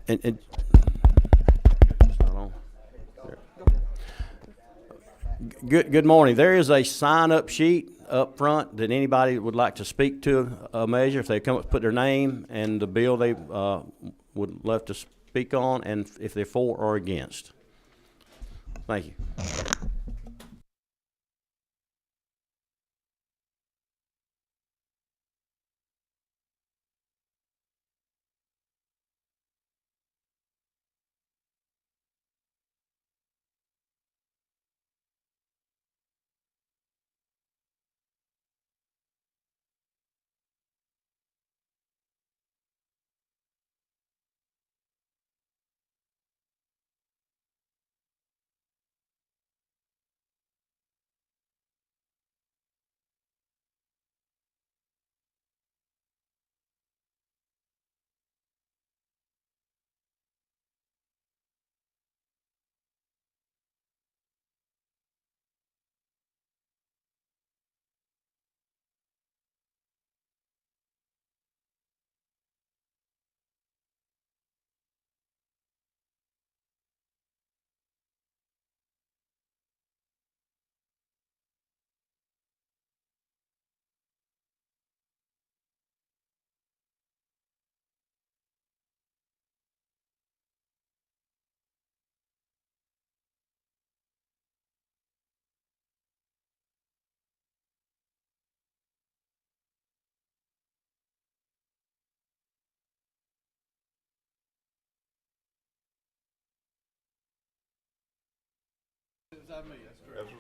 And it's not on. Good morning. There is a sign-up sheet up front that anybody would like to speak to a measure. If they come up, put their name and the bill they would love to speak on, and if they're for or against. Thank you.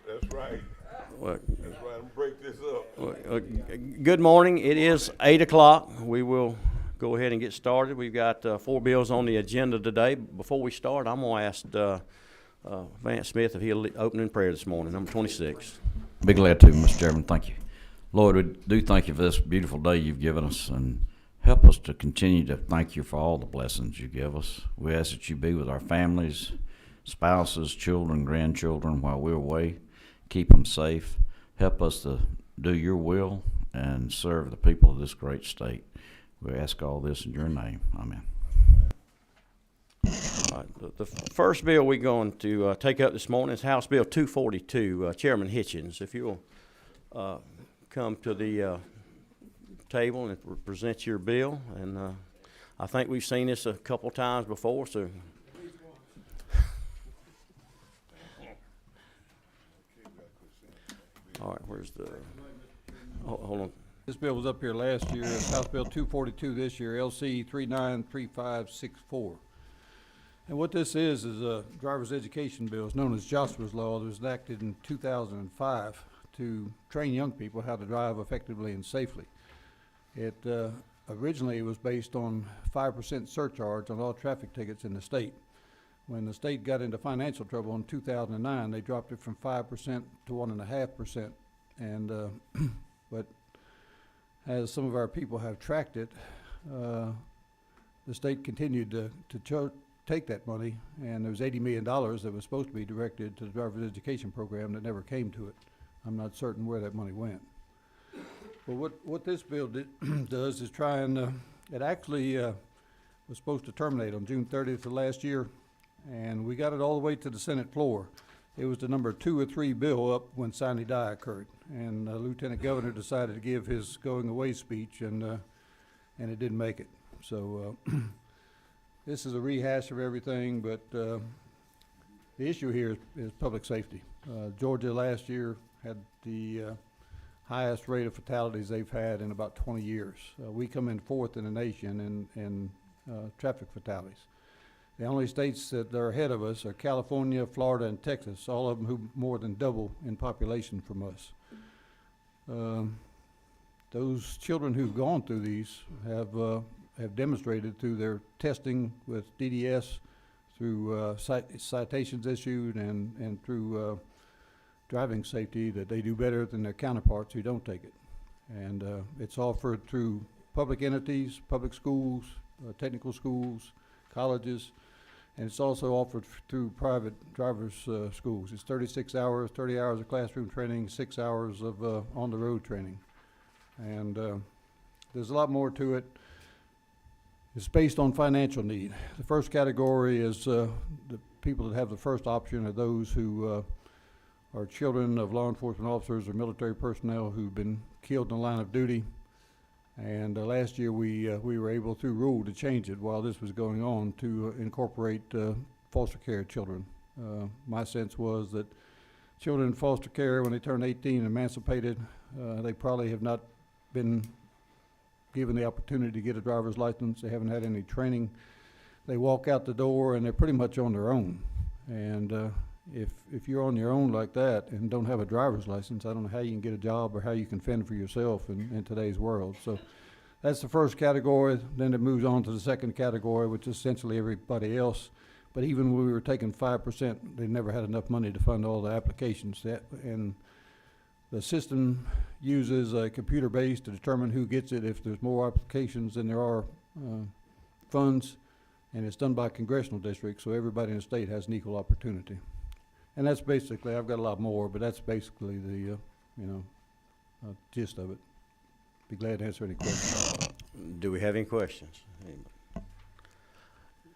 That's right. Well, That's right. I'm gonna break this up. Good morning. It is 8 o'clock. We will go ahead and get started. We've got 4 bills on the agenda today. Before we start, I'm going to ask Vance Smith if he'll open in prayer this morning, number 26. Be glad to, Mr. Chairman. Thank you. Lord, we do thank you for this beautiful day you've given us, and help us to continue to thank you for all the blessings you give us. We ask that you be with our families, spouses, children, grandchildren while we're away. Keep them safe. Help us to do your will and serve the people of this great state. We ask all this in your name. Amen. All right, the first bill we're going to take up this morning is House Bill 242. Chairman Hitchens, if you'll come to the table and present your bill. And I think we've seen this a couple times before, so. All right, where's the, hold on. This bill was up here last year. It's House Bill 242 this year, LC 393564. And what this is a driver's education bill. It's known as Joshua's Law. It was enacted in 2005 to train young people how to drive effectively and safely. It originally was based on 5% surcharge on all traffic tickets in the state. When the state got into financial trouble in 2009, they dropped it from 5% to 1.5%. And but as some of our people have tracked it, the state continued to take that money, and there was $80 million that was supposed to be directed to the driver's education program that never came to it. I'm not certain where that money went. But what this bill does is try and, it actually was supposed to terminate on June 30th of last year, and we got it all the way to the Senate floor. It was the number 2 or 3 bill up when sine die occurred, and Lieutenant Governor decided to give his going away speech, and it didn't make it. So this is a rehash of everything, but the issue here is public safety. Georgia last year had the highest rate of fatalities they've had in about 20 years. We come in 4th in the nation in traffic fatalities. The only states that are ahead of us are California, Florida, and Texas, all of them who more than double in population from us. Those children who've gone through these have demonstrated through their testing with DDS, through citations issued, and through driving safety, that they do better than their counterparts who don't take it. And it's offered through public entities, public schools, technical schools, colleges, and it's also offered through private drivers' schools. It's 36 hours, 30 hours of classroom training, 6 hours of on-the-road training. And there's a lot more to it. It's based on financial need. The first category is the people that have the first option are those who are children of law enforcement officers or military personnel who've been killed in the line of duty. And last year we were able, through rule, to change it while this was going on to incorporate foster care children. My sense was that children in foster care, when they turn 18 and emancipated, they probably have not been given the opportunity to get a driver's license. They haven't had any training. They walk out the door and they're pretty much on their own. And if you're on your own like that and don't have a driver's license, I don't know how you can get a job or how you can fend for yourself in today's world. So that's the first category. Then it moves on to the second category, which is essentially everybody else. But even when we were taking 5%, they never had enough money to fund all the applications. And the system uses a computer base to determine who gets it if there's more applications than there are funds. And it's done by congressional districts, so everybody in the state has an equal opportunity. And that's basically, I've got a lot more, but that's basically the, gist of it. Be glad to answer any questions. Do we have any questions?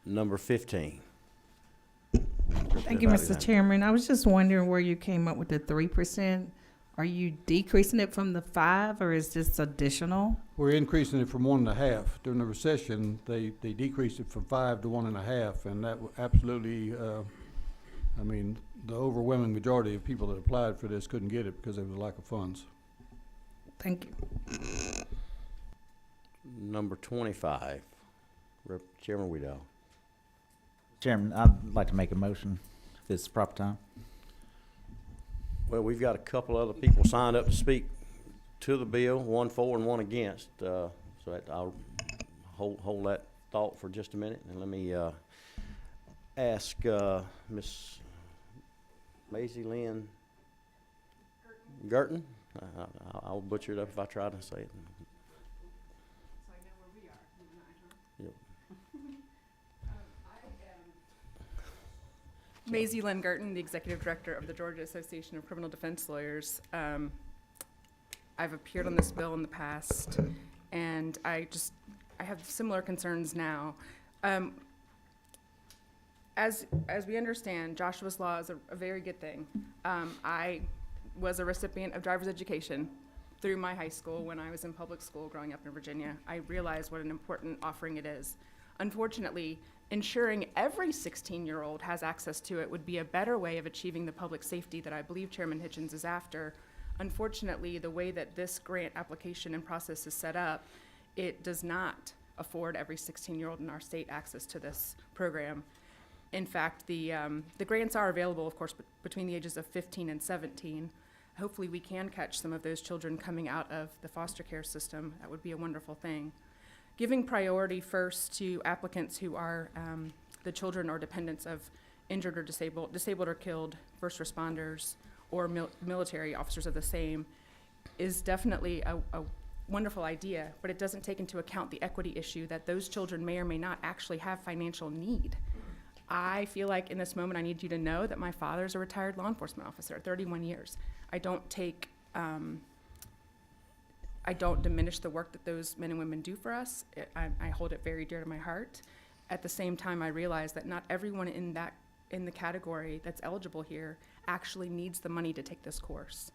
Number 15. Thank you, Mr. Chairman. I was just wondering where you came up with the 3%. Are you decreasing it from the 5, or is this additional? We're increasing it from 1.5. During the recession, they decreased it from 5 to 1.5, and that absolutely, the overwhelming majority of people that applied for this couldn't get it because there was a lack of funds. Thank you. Number 25. Chairman Weedall. Chairman, I'd like to make a motion if it's the proper time. Well, we've got a couple other people signed up to speak to the bill, one for and one against. So I'll hold that thought for just a minute, and let me ask Miss Maisie Lynn Girton. I'll butcher it up if I try to say it. So I know where we are, you and I, huh? Yep. Maisie Lynn Girton, the Executive Director of the Georgia Association of Criminal Defense Lawyers. I've appeared on this bill in the past, and I have similar concerns now. As we understand, Joshua's Law is a very good thing. I was a recipient of driver's education through my high school when I was in public school growing up in Virginia. I realized what an important offering it is. Unfortunately, ensuring every 16-year-old has access to it would be a better way of achieving the public safety that I believe Chairman Hitchens is after. Unfortunately, the way that this grant application and process is set up, it does not afford every 16-year-old in our state access to this program. In fact, the grants are available, of course, between the ages of 15 and 17. Hopefully we can catch some of those children coming out of the foster care system. That would be a wonderful thing. Giving priority first to applicants who are the children or dependents of injured or disabled or killed first responders or military officers of the same is definitely a wonderful idea, but it doesn't take into account the equity issue that those children may or may not actually have financial need. I feel like in this moment I need you to know that my father's a retired law enforcement officer, 31 years. I don't diminish the work that those men and women do for us. I hold it very dear to my heart. At the same time, I realize that not everyone in the category that's eligible here actually needs the money to take this course.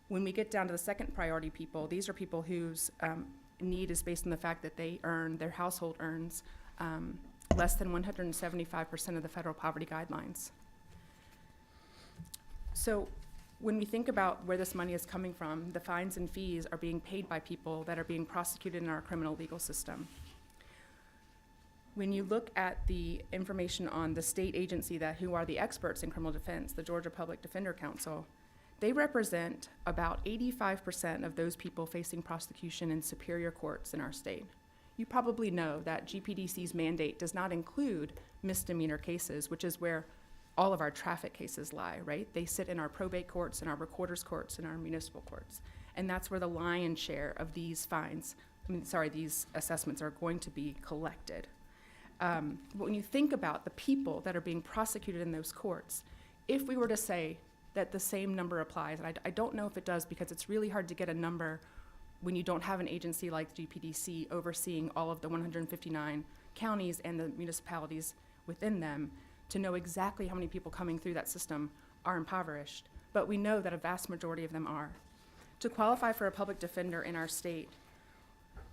When we get down to the second priority people, these are people whose need is based on the fact that their household earns less than 175% of the federal poverty guidelines. So when we think about where this money is coming from, the fines and fees are being paid by people that are being prosecuted in our criminal legal system. When you look at the information on the state agency who are the experts in criminal defense, the Georgia Public Defender Council, they represent about 85% of those people facing prosecution in superior courts in our state. You probably know that GPDC's mandate does not include misdemeanor cases, which is where all of our traffic cases lie, right? They sit in our probate courts and our recorder's courts and our municipal courts. And that's where the lion's share of these these assessments are going to be collected. But when you think about the people that are being prosecuted in those courts, if we were to say that the same number applies, and I don't know if it does because it's really hard to get a number when you don't have an agency like GPDC overseeing all of the 159 counties and the municipalities within them, to know exactly how many people coming through that system are impoverished. But we know that a vast majority of them are. To qualify for a public defender in our state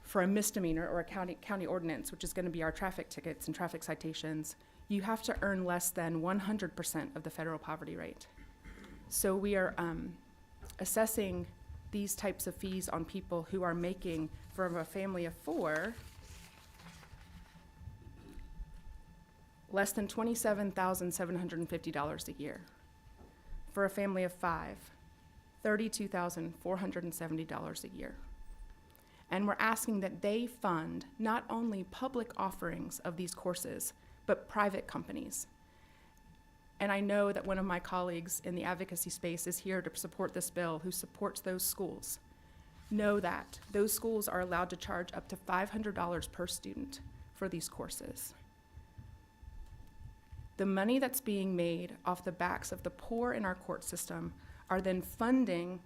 for a misdemeanor or a county ordinance, which is going to be our traffic tickets and traffic citations, you have to earn less than 100% of the federal poverty rate. So we are assessing these types of fees on people who are making, from a family of 4, less than $27,750 a year. For a family of 5, $32,470 a year. And we're asking that they fund not only public offerings of these courses, but private companies. And I know that one of my colleagues in the advocacy space is here to support this bill, who supports those schools. Know that those schools are allowed to charge up to $500 per student for these courses. The money that's being made off the backs of the poor in our court system are then funding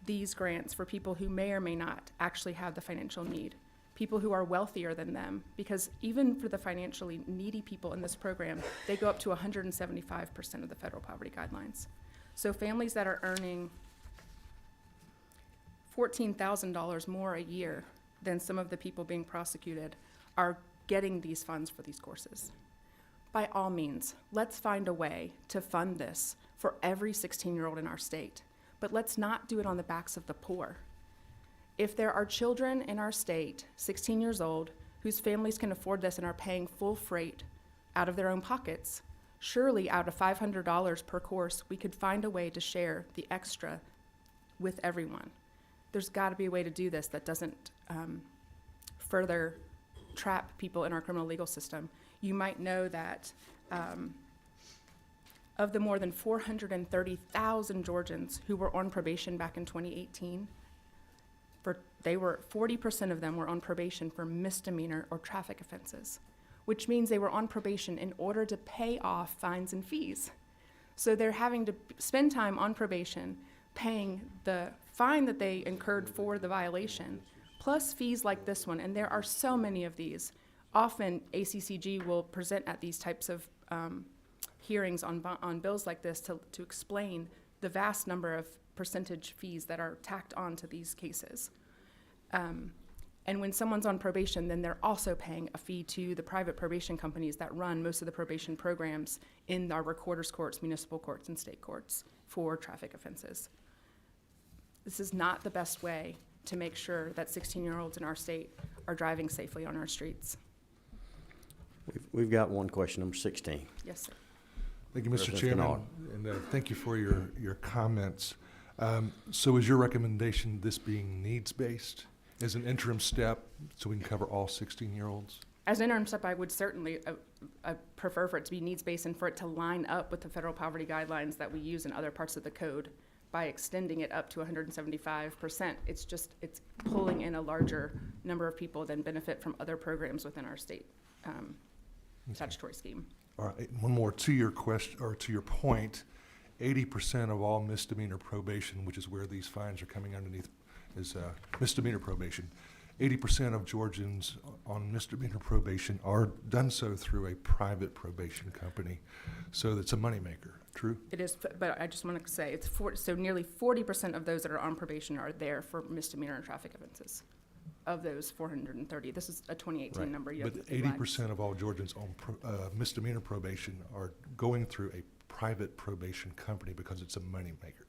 these grants for people who may or may not actually have the financial need, people who are wealthier than them, because even for the financially needy people in this program, they go up to 175% of the federal poverty guidelines. So families that are earning $14,000 more a year than some of the people being prosecuted are getting these funds for these courses. By all means, let's find a way to fund this for every 16-year-old in our state. But let's not do it on the backs of the poor. If there are children in our state, 16 years old, whose families can afford this and are paying full freight out of their own pockets, surely out of $500 per course, we could find a way to share the extra with everyone. There's got to be a way to do this that doesn't further trap people in our criminal legal system. You might know that of the more than 430,000 Georgians who were on probation back in 2018, 40% of them were on probation for misdemeanor or traffic offenses, which means they were on probation in order to pay off fines and fees. So they're having to spend time on probation paying the fine that they incurred for the violation, plus fees like this one, and there are so many of these. Often ACCG will present at these types of hearings on bills like this to explain the vast number of percentage fees that are tacked on to these cases. And when someone's on probation, then they're also paying a fee to the private probation companies that run most of the probation programs in our recorder's courts, municipal courts, and state courts for traffic offenses. This is not the best way to make sure that 16-year-olds in our state are driving safely on our streets. We've got one question, number 16. Yes, sir. Thank you, Mr. Representative Chairman, and thank you for your comments. So is your recommendation this being needs-based as an interim step so we can cover all 16-year-olds? As an interim step, I would certainly prefer for it to be needs-based and for it to line up with the federal poverty guidelines that we use in other parts of the code. By extending it up to 175%, it's pulling in a larger number of people than benefit from other programs within our state statutory scheme. All right, one more to your question, or to your point, 80% of all misdemeanor probation, which is where these fines are coming underneath, is misdemeanor probation. 80% of Georgians on misdemeanor probation are done so through a private probation company. So it's a moneymaker, true? It is, but I just want to say, so nearly 40% of those that are on probation are there for misdemeanor and traffic offenses. Of those 430, this is a 2018 Right. number. But 80% of all Georgians on misdemeanor probation are going through a private probation company because it's a moneymaker.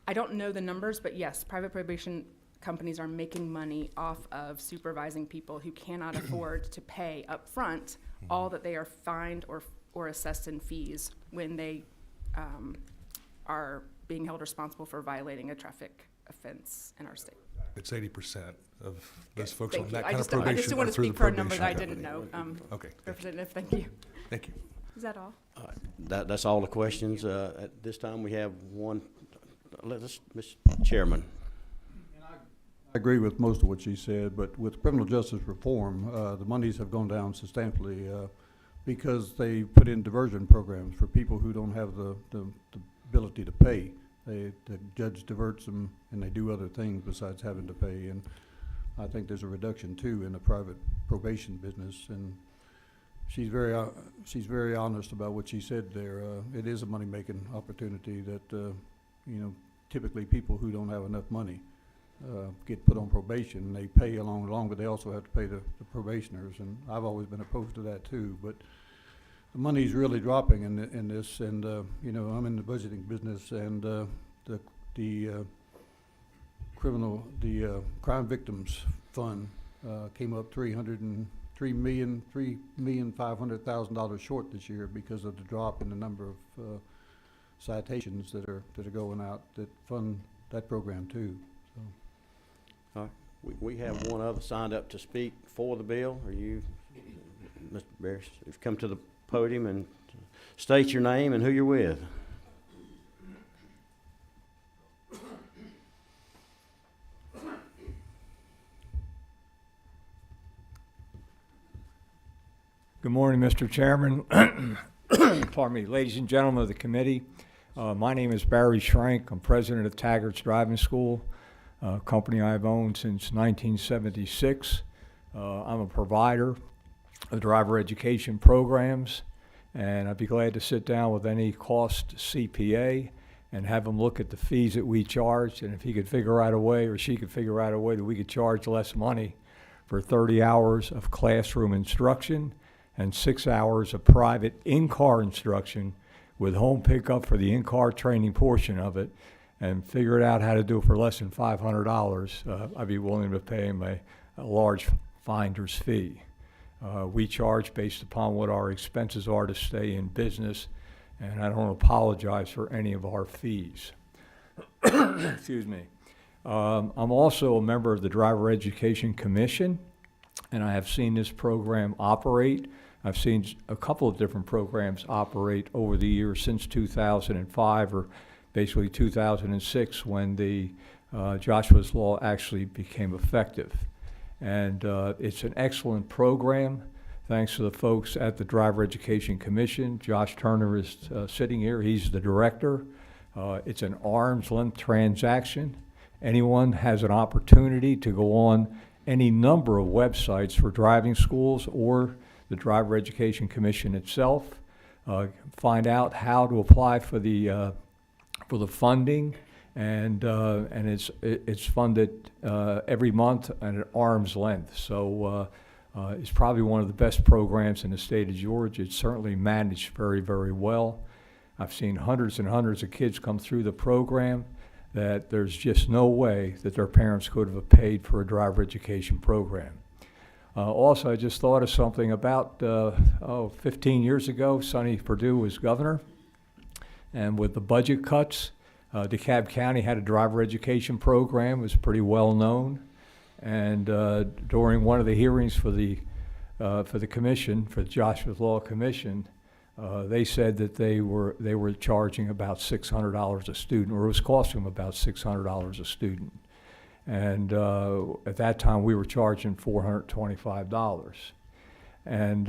I don't know the numbers, but yes, private probation companies are making money off of supervising people who cannot afford to pay up front all that they are fined or assessed in fees when they are being held responsible for violating a traffic offense in our state. It's 80% of those Yes, folks thank on you. that I kind of just probation didn't are want to through speak the for a number probation that I didn't company. know. Okay, Representative, thank you. thank you. Is that all? That's all the questions. At this time, we have one. Mr. Chairman. I agree with most of what she said, but with criminal justice reform, the monies have gone down substantially because they put in diversion programs for people who don't have the ability to pay. the judge diverts them and they do other things besides having to pay. And I think there's a reduction too in the private probation business, and she's very honest about what she said there. It is a money-making opportunity that, typically people who don't have enough money get put on probation. They pay along, but they also have to pay the probationers, and I've always been opposed to that too. But the money's really dropping in this, and I'm in the budgeting business, and the crime victims fund came up $3,500,000 short this year because of the drop in the number of citations that are going out that fund that program too. So. All right. We have one other signed up to speak for the bill. Are you, Mr. Barris? You've come to the podium and state your name and who you're with. Good morning, Mr. Chairman. Pardon me, ladies and gentlemen of the committee. My name is Barry Schrank. I'm president of Taggart's Driving School, a company I've owned since 1976. I'm a provider of driver education programs, and I'd be glad to sit down with any cost CPA and have them look at the fees that we charge, and if he could figure out a way, or she could figure out a way that we could charge less money for 30 hours of classroom instruction and 6 hours of private in-car instruction with home pickup for the in-car training portion of it, and figure it out how to do it for less than $500, I'd be willing to pay him a large finder's fee. We charge based upon what our expenses are to stay in business, and I don't apologize for any of our fees. Excuse me. I'm also a member of the Driver Education Commission, and I have seen this program operate. I've seen a couple of different programs operate over the years since 2005, or basically 2006, when the Joshua's Law actually became effective. And it's an excellent program, thanks to the folks at the Driver Education Commission. Josh Turner is sitting here. He's the director. It's an arm's length transaction. Anyone has an opportunity to go on any number of websites for driving schools or the Driver Education Commission itself, find out how to apply for the funding, and it's funded every month and at arm's length. So it's probably one of the best programs in the state of Georgia. It's certainly managed very, very well. I've seen hundreds and hundreds of kids come through the program that there's just no way that their parents could have paid for a driver education program. Also, I just thought of something about 15 years ago, Sonny Perdue was governor, and with the budget cuts, DeKalb County had a driver education program. It was pretty well known, and during one of the hearings for the commission, for the Joshua's Law Commission, they said that they were charging about $600 a student, or it was costing them about $600 a student. And at that time, we were charging $425. And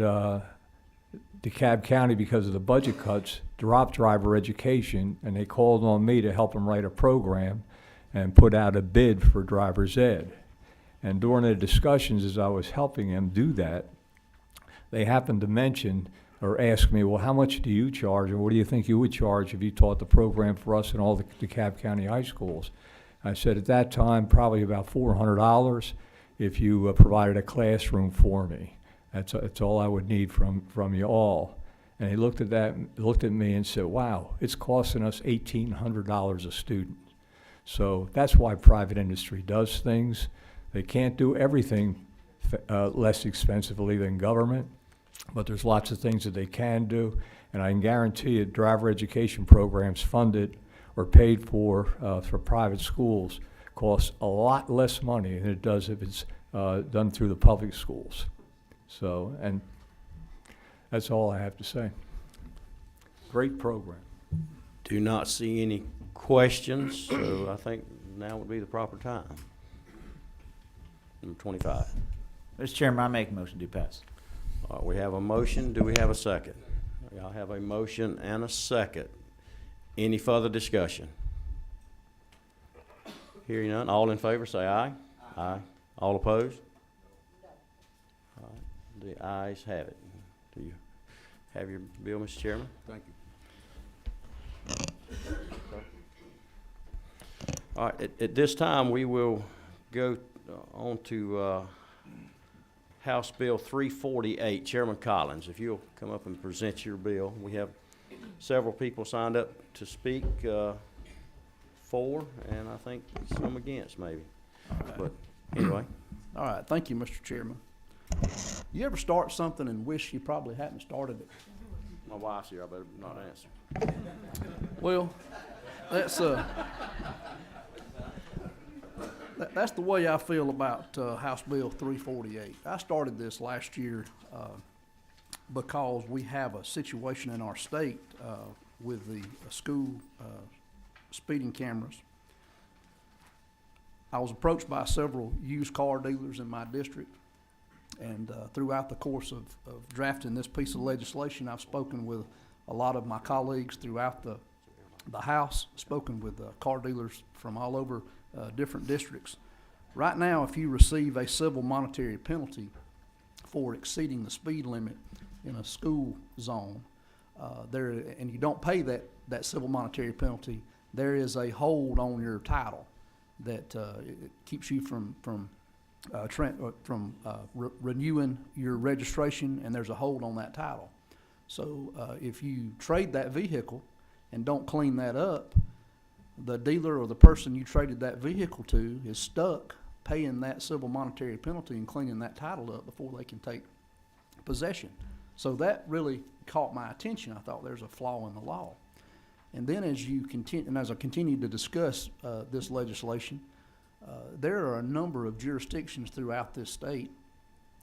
DeKalb County, because of the budget cuts, dropped driver education, and they called on me to help them write a program and put out a bid for driver's ed. And during the discussions, as I was helping them do that, they happened to mention or ask me, well, how much do you charge, or what do you think you would charge if you taught the program for us in all the DeKalb County high schools? I said at that time, probably about $400 if you provided a classroom for me. That's all I would need from you all. And he looked at me and said, wow, it's costing us $1,800 a student. So that's why private industry does things. They can't do everything less expensively than government, but there's lots of things that they can do. And I can guarantee you driver education programs funded or paid for private schools costs a lot less money than it does if it's done through the public schools. So, and that's all I have to say. Great program. Do not see any questions, so I think now would be the proper time. Number 25. Mr. Chairman, I make a motion to pass. We have a motion. Do we have a second? I have a motion and a second. Any further discussion? Hearing none, all in favor say aye. Aye. All opposed? All right, the ayes have it. Do you have your bill, Mr. Chairman? Thank you. All right, at this time, we will go on to House Bill 348. Chairman Collins, if you'll come up and present your bill. We have several people signed up to speak, for, and I think some against, maybe. But anyway, All right, thank you, Mr. Chairman. You ever start something and wish you probably hadn't started it? my wife's here, I better not answer. Well, that's that's the way I feel about House Bill 348. I started this last year because we have a situation in our state with the school speeding cameras. I was approached by several used car dealers in my district, and throughout the course of drafting this piece of legislation, I've spoken with a lot of my colleagues throughout the House, spoken with car dealers from all over different districts. Right now, if you receive a civil monetary penalty for exceeding the speed limit in a school zone, and you don't pay that civil monetary penalty, there is a hold on your title that it keeps you from renewing your registration, and there's a hold on that title. So if you trade that vehicle and don't clean that up, the dealer or the person you traded that vehicle to is stuck paying that civil monetary penalty and cleaning that title up before they can take possession. So that really caught my attention. I thought there's a flaw in the law. And then as you continue, and as I continue to discuss this legislation, there are a number of jurisdictions throughout this state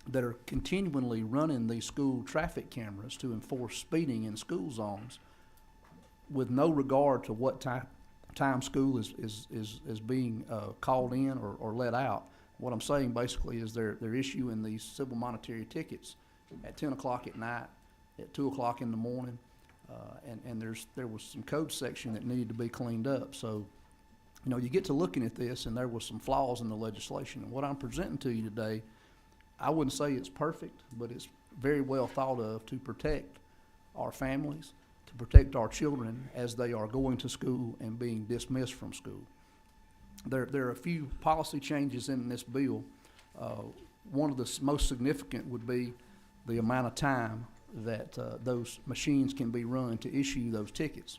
that are continually running these school traffic cameras to enforce speeding in school zones with no regard to what time school is being called in or let out. What I'm saying basically is they're issuing these civil monetary tickets at 10 o'clock at night, at 2 o'clock in the morning, and there was some code section that needed to be cleaned up. So, you know, you get to looking at this, and there was some flaws in the legislation. And what I'm presenting to you today, I wouldn't say it's perfect, but it's very well thought of to protect our families, to protect our children as they are going to school and being dismissed from school. There are a few policy changes in this bill. One of the most significant would be the amount of time that those machines can be run to issue those tickets.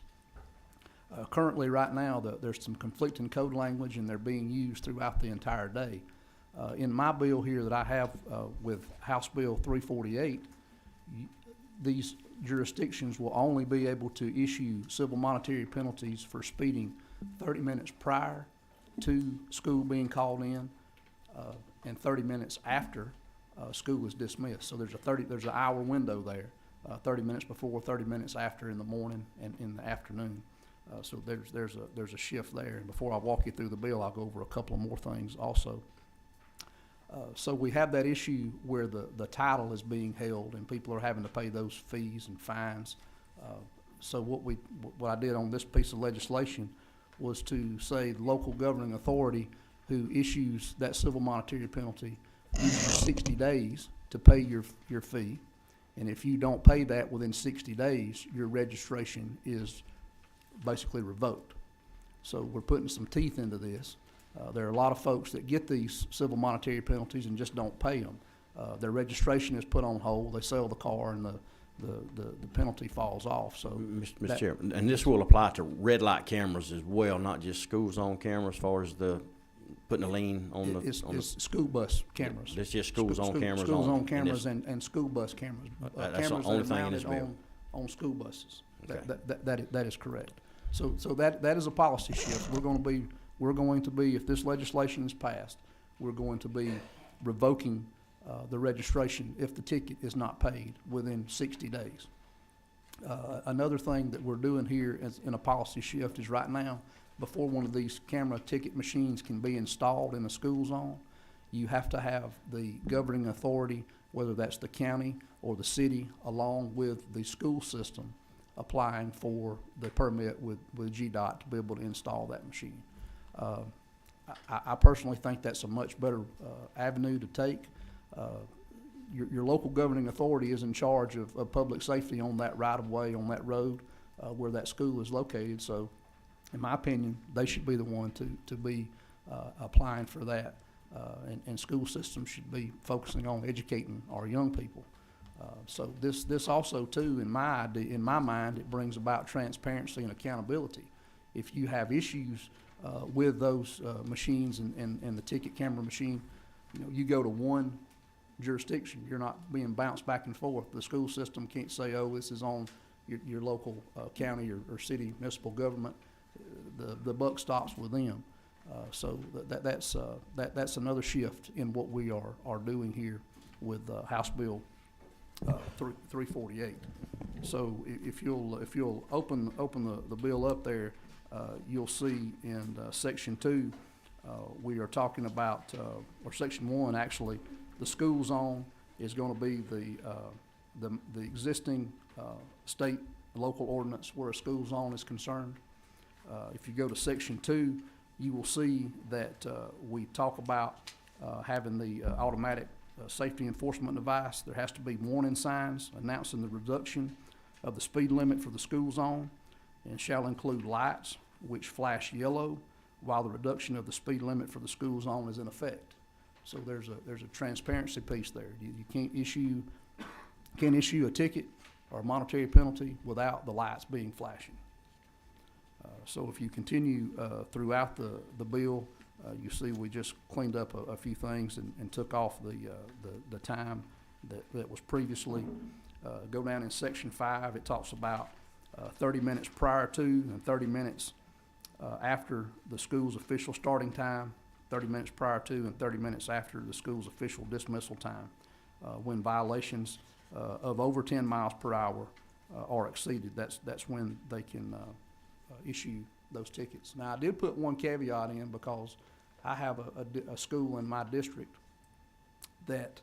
Currently, right now, there's some conflicting code language, and they're being used throughout the entire day. In my bill here that I have with House Bill 348, these jurisdictions will only be able to issue civil monetary penalties for speeding 30 minutes prior to school being called in and 30 minutes after school is dismissed. So there's an hour window there, 30 minutes before, 30 minutes after in the morning and in the afternoon. So there's a shift there. And before I walk you through the bill, I'll go over a couple of more things also. So we have that issue where the title is being held and people are having to pay those fees and fines. So what I did on this piece of legislation was to say the local governing authority who issues that civil monetary penalty gives you 60 days to pay your fee. And if you don't pay that within 60 days, your registration is basically revoked. So we're putting some teeth into this. There are a lot of folks that get these civil monetary penalties and just don't pay them. Their registration is put on hold. They sell the car, and the penalty falls off. So, Mr. Chairman, and this will apply to red light cameras as well, not just school zone cameras, as far as the putting a lien on it's school bus cameras. It's just school zone cameras. School zone and cameras and school bus cameras. That's the Cameras only that are thing in this mounted bill. on school buses. Okay. That is correct. So that is a policy shift. We're going to be, if this legislation is passed, we're going to be revoking the registration if the ticket is not paid within 60 days. Another thing that we're doing here in a policy shift is right now, before one of these camera ticket machines can be installed in a school zone, you have to have the governing authority, whether that's the county or the city, along with the school system, applying for the permit with GDOT to be able to install that machine. I personally think that's a much better avenue to take. Your local governing authority is in charge of public safety on that right-of-way, on that road where that school is located. So, in my opinion, they should be the one to be applying for that. And school systems should be focusing on educating our young people. So this also too, in my mind, it brings about transparency and accountability. If you have issues with those machines and the ticket camera machine, you go to one jurisdiction. You're not being bounced back and forth. The school system can't say, oh, this is on your local county or city municipal government. The buck stops with them. So that's another shift in what we are doing here with House Bill 348. So if you'll open the bill up there, you'll see in section 2 we are talking about, or section 1 actually, the school zone is going to be the existing state local ordinance where a school zone is concerned. If you go to section 2, you will see that we talk about having the automatic safety enforcement device. There has to be warning signs announcing the reduction of the speed limit for the school zone, and shall include lights which flash yellow while the reduction of the speed limit for the school zone is in effect. So there's a transparency piece there. You can't issue a ticket or a monetary penalty without the lights being flashing. So if you continue throughout the bill, you see we just cleaned up a few things and took off the time that was previously. Go down in section 5, it talks about 30 minutes prior to and 30 minutes after the school's official starting time, 30 minutes prior to and 30 minutes after the school's official dismissal time, when violations of over 10 miles per hour are exceeded. That's when they can issue those tickets. Now, I did put one caveat in because I have a school in my district that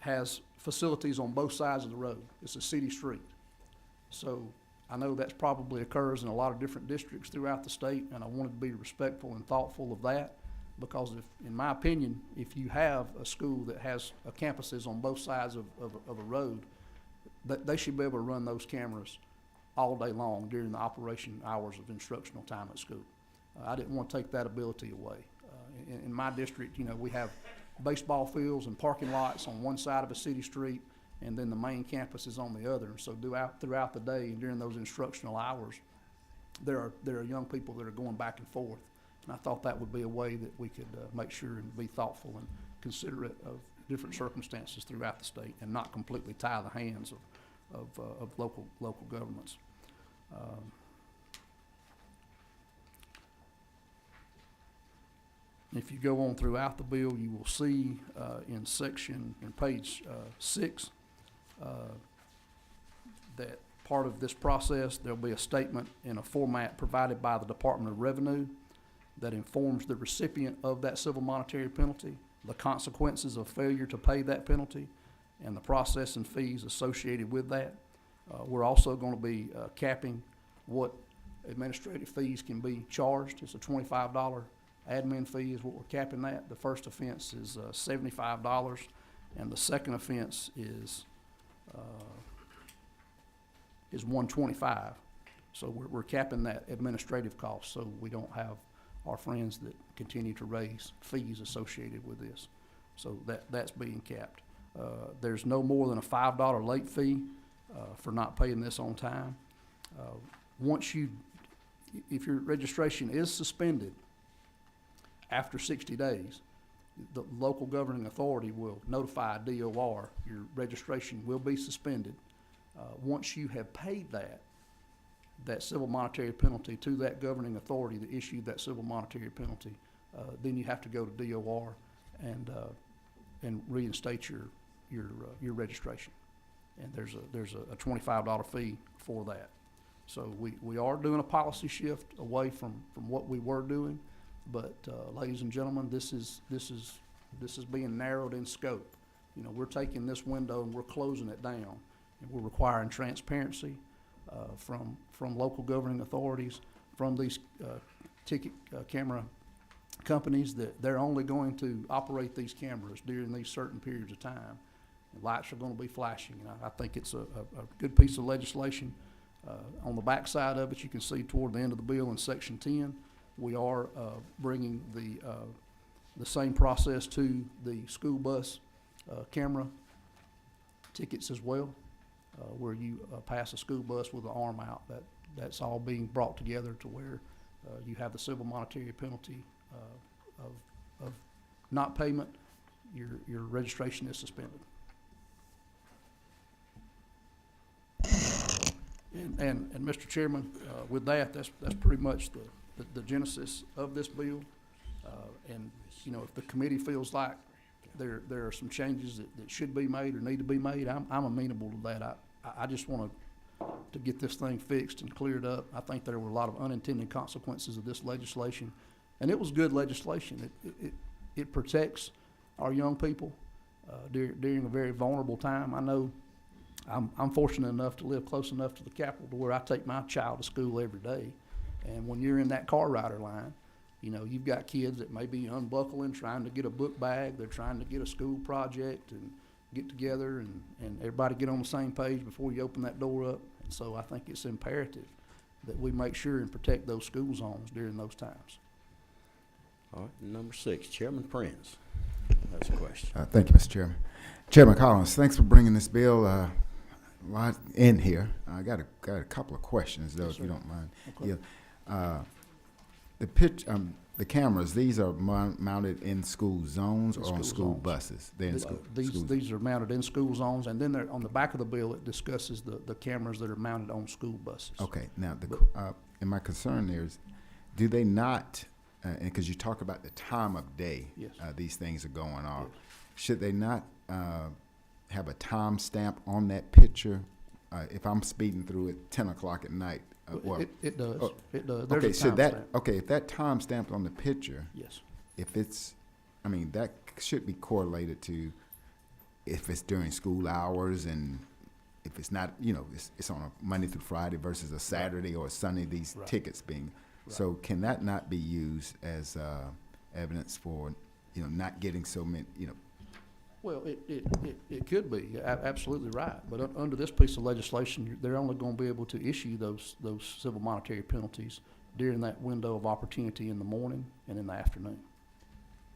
has facilities on both sides of the road. It's a city street. So I know that probably occurs in a lot of different districts throughout the state, and I wanted to be respectful and thoughtful of that, because in my opinion, if you have a school that has campuses on both sides of a road, they should be able to run those cameras all day long during the operation hours of instructional time at school. I didn't want to take that ability away. In my district, we have baseball fields and parking lots on one side of a city street, and then the main campus is on the other. And so throughout the day and during those instructional hours, there are young people that are going back and forth. And I thought that would be a way that we could make sure and be thoughtful and considerate of different circumstances throughout the state, and not completely tie the hands of local governments. If you go on throughout the bill, you will see in page 6 that part of this process, there'll be a statement in a format provided by the Department of Revenue that informs the recipient of that civil monetary penalty, the consequences of failure to pay that penalty, and the processing fees associated with that. We're also going to be capping what administrative fees can be charged. It's a $25 admin fee is what we're capping that. The first offense is $75, and the second offense is $125. So we're capping that administrative cost, so we don't have our friends that continue to raise fees associated with this. So that's being capped. There's no more than a $5 late fee for not paying this on time. If your registration is suspended after 60 days, the local governing authority will notify DOR your registration will be suspended. Once you have paid that civil monetary penalty to that governing authority that issued that civil monetary penalty, then you have to go to DOR and reinstate your registration. And there's a $25 fee for that. So we are doing a policy shift away from what we were doing, but ladies and gentlemen, this is being narrowed in scope. We're taking this window and we're closing it down, and we're requiring transparency from local governing authorities, from these ticket camera companies that they're only going to operate these cameras during these certain periods of time. The lights are gonna be flashing, and I think it's a good piece of legislation. On the back side of it, you can see toward the end of the bill in section 10, we are bringing the same process to the school bus camera tickets as well, where you pass a school bus with the arm out. That's all being brought together to where you have the civil monetary penalty of not payment. Your registration is suspended. And Mr. Chairman, with that, that's pretty much the genesis of this bill. And, you know, if the committee feels like there are some changes that should be made or need to be made, I'm amenable to that. I just want to get this thing fixed and cleared up. I think there were a lot of unintended consequences of this legislation, and it was good legislation. It protects our young people during a very vulnerable time. I know I'm fortunate enough to live close enough to the Capitol to where I take my child to school every day. And when you're in that car rider line, you know, you've got kids that may be unbuckling, trying to get a book bag. They're trying to get a school project and get together and everybody get on the same page before you open that door up. And so I think it's imperative that we make sure and protect those school zones during those times. All right, number 6, Chairman Prince. That's a question. Thank you, Mr. Chairman. Chairman Collins, thanks for bringing this bill a lot in here. I got a couple of questions, though, Yes, if you sir. don't mind. Okay. Yeah. The cameras, these are mounted in school zones In or on school school zones. buses? They're in school. These are mounted in school zones, and then they're, on the back of the bill, it discusses the cameras that are mounted on school buses. Okay, now, But- and my concern there is, do they not, and because you talk about the time of day, Yes. these things are going off, Yes. should they not have a time stamp on that picture? If I'm speeding through at 10 o'clock at night, It does, oh, it does. okay, There's a so timestamp. okay, if that time stamped on the picture, Yes, if it's, I mean, that should be correlated to if it's during school hours and if it's not, you know, it's on a Monday through Friday versus a Saturday or a Sunday, these Right. tickets being, so can that not be used as evidence for, you know, not getting so many, you know? well, it could be, absolutely right, but under this piece of legislation, they're only gonna be able to issue those civil monetary penalties during that window of opportunity in the morning and in the afternoon.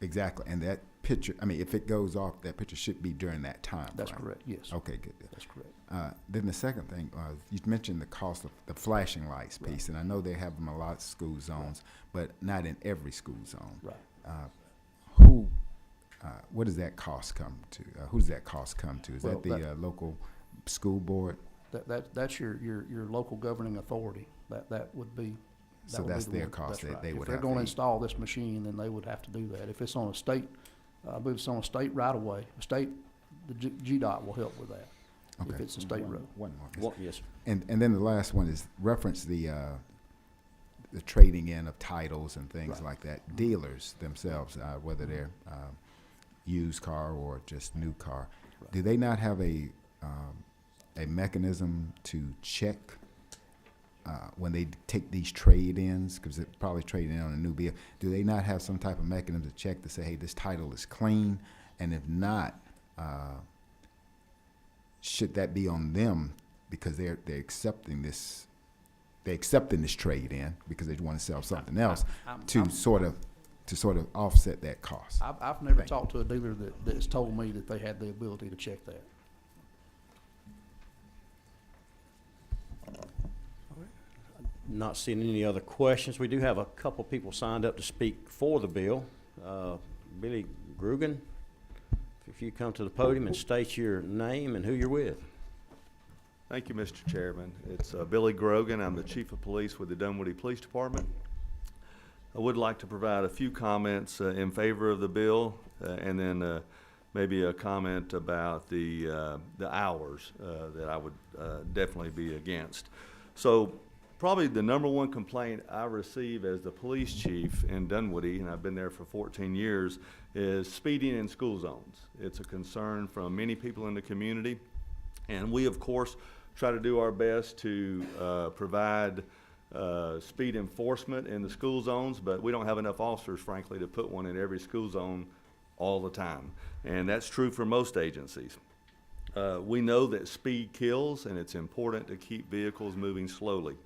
Exactly, and that picture, I mean, if it goes off, that picture should be during that time. That's frame. correct, yes, Okay, good. that's correct. Then the second thing, you mentioned the cost of the flashing lights Right. piece, and I know they have them in a lot of school zones, but not in every school zone. Right. What does that cost come to? Who does that cost come to? Is Well, that the local school board? That's your local governing authority. That would be. So that's their cost that they would If they're have to gonna eat. install this machine, then they would have to do that. If it's on a state, I believe it's on a state right of way, the GDOT will help with that. If Okay. it's a state road. One more. Well, yes, sir. And then the last one is reference the trading in of titles and things Right. like that. Dealers themselves, whether they're used car or just new car, Right. do they not have a mechanism to check when they take these trade-ins, because they're probably trading in on a new vehicle? Do they not have some type of mechanism to check to say, hey, this title is clean? And if not, should that be on them because they're accepting this? They're accepting this trade-in because they want to sell something else I'm- to I'm- sort of offset that cost. I've never Thank you. talked to a dealer that's told me that they had the ability to check that. Not seeing any other questions. We do have a couple people signed up to speak for the bill. Billy Grugan, if you come to the podium and state your name and who you're with. Thank you, Mr. Chairman. It's Billy Grogan. I'm the Chief of Police with the Dunwoody Police Department. I would like to provide a few comments in favor of the bill and then maybe a comment about the hours that I would definitely be against. So probably the number one complaint I receive as the police chief in Dunwoody, and I've been there for 14 years, is speeding in school zones. It's a concern from many people in the community. And we, of course, try to do our best to provide speed enforcement in the school zones, but we don't have enough officers, frankly, to put one in every school zone all the time. And that's true for most agencies. We know that speed kills, and it's important to keep vehicles moving slowly.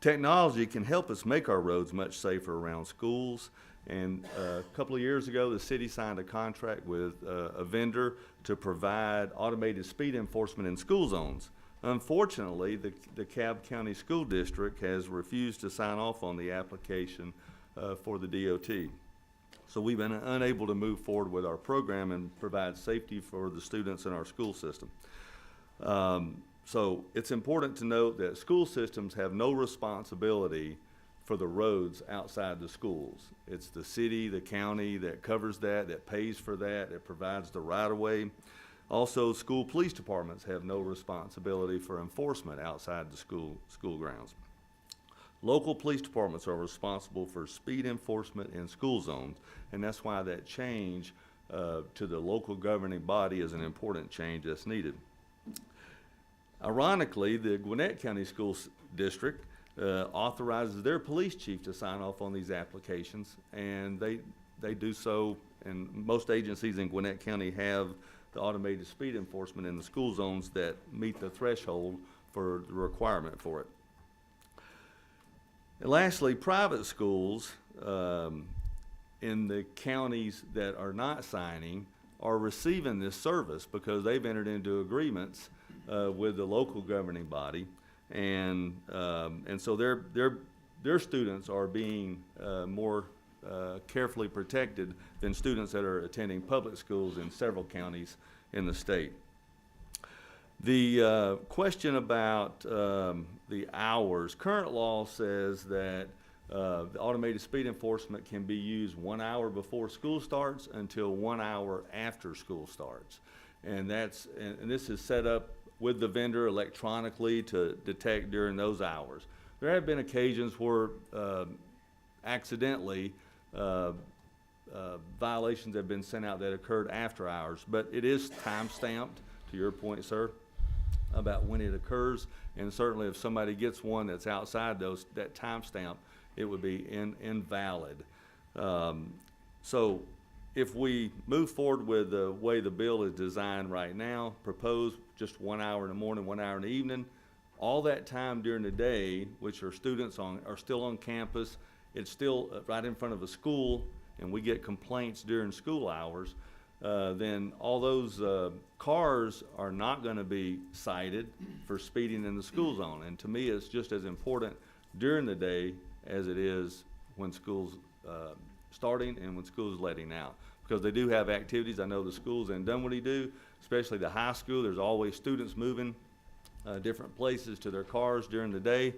Technology can help us make our roads much safer around schools. And a couple of years ago, the city signed a contract with a vendor to provide automated speed enforcement in school zones. Unfortunately, the DeKalb County School District has refused to sign off on the application for the DOT. So we've been unable to move forward with our program and provide safety for the students in our school system. So it's important to note that school systems have no responsibility for the roads outside the schools. It's the city, the county that covers that pays for that provides the right-of-way. Also, school police departments have no responsibility for enforcement outside the school grounds. Local police departments are responsible for speed enforcement in school zones, and that's why that change to the local governing body is an important change that's needed. Ironically, the Gwinnett County School District authorizes their police chief to sign off on these applications, and they do so, and most agencies in Gwinnett County have the automated speed enforcement in the school zones that meet the threshold for the requirement for it. And lastly, private schools in the counties that are not signing are receiving this service because they've entered into agreements with the local governing body, and so their students are being more carefully protected than students that are attending public schools in several counties in the state. The question about the hours, current law says that the automated speed enforcement can be used 1 hour before school starts until 1 hour after school starts. And this is set up with the vendor electronically to detect during those hours. There have been occasions where accidentally violations have been sent out that occurred after hours, but it is time stamped, to your point, sir, about when it occurs, and certainly if somebody gets one that's outside that time stamp, it would be invalid. So if we move forward with the way the bill is designed right now, propose just 1 hour in the morning, 1 hour in the evening, all that time during the day, which are students are still on campus, it's still right in front of a school, and we get complaints during school hours, then all those cars are not going to be cited for speeding in the school zone. And to me, it's just as important during the day as it is when school's starting and when school's letting out. Because they do have activities. I know the schools in Dunwoody do, especially the high school. There's always students moving different places to their cars during the day.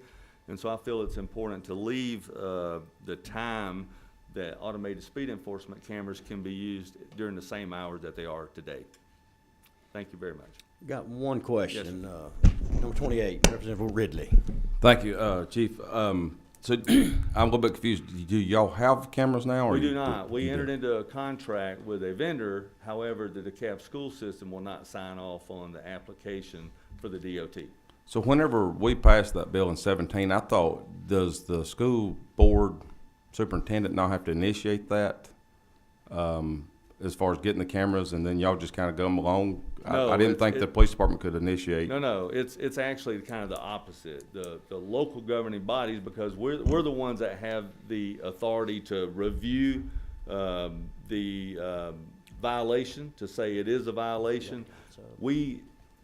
And so I feel it's important to leave the time that automated speed enforcement cameras can be used during the same hours that they are today. Thank you very much. Got one question. Number 28, Representative Ridley. Thank you, Chief. So I'm a little bit confused. Do y'all have cameras now? We do not. We entered into a contract with a vendor. However, the DeKalb school system will not sign off on the application for the DOT. So whenever we passed that bill in 17, I thought, does the school board superintendent not have to initiate that as far as getting the cameras, and then y'all just kind of come along? No, I didn't think the police department could initiate. No, it's actually kind of the opposite. The local governing bodies, because we're the ones that have the authority to review the violation, to say it is a violation.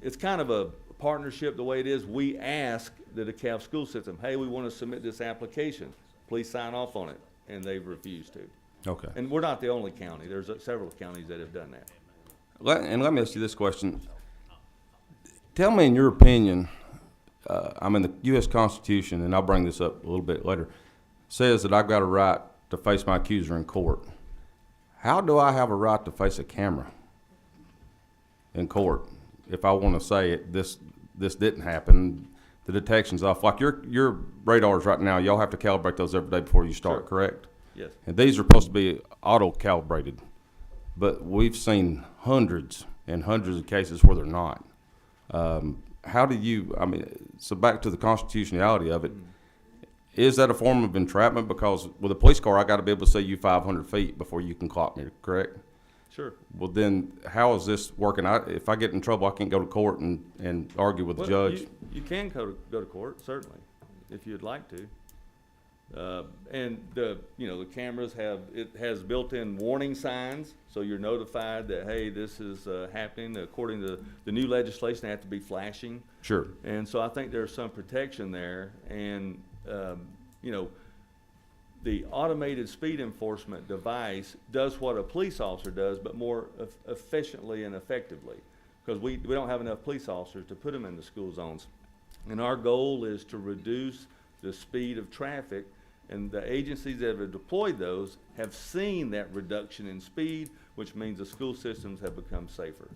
It's kind of a partnership the way it is. We ask the DeKalb school system, hey, we want to submit this application. Please sign off on it, and they've refused to. Okay. And we're not the only county. There's several counties that have done that. And let me ask you this question. Tell me, in your opinion, I'm in the U.S. Constitution, and I'll bring this up a little bit later, says that I've got a right to face my accuser in court. How do I have a right to face a camera in court if I want to say this didn't happen, the detection's off? Like your radars right now, y'all have to calibrate those every day before you start, Sure. correct? Yes. And these are supposed to be auto-calibrated, but we've seen hundreds and hundreds of cases where they're not. How do you, so back to the constitutionality of it, is that a form of entrapment? Because with a police car, I got to be able to see you 500 feet before you can clock me, correct? Sure. Well, then how is this working? If I get in trouble, I can't go to court and argue with the Well, judge. You can go to court, certainly, if you'd like to. And the cameras has built-in warning signs, so you're notified that, hey, this is happening. According to the new legislation, they have to be flashing. Sure. And so I think there's some protection there. And, the automated speed enforcement device does what a police officer does, but more efficiently and effectively, because we don't have enough police officers to put them in the school zones. And our goal is to reduce the speed of traffic, and the agencies that have deployed those have seen that reduction in speed, which means the school systems have become safer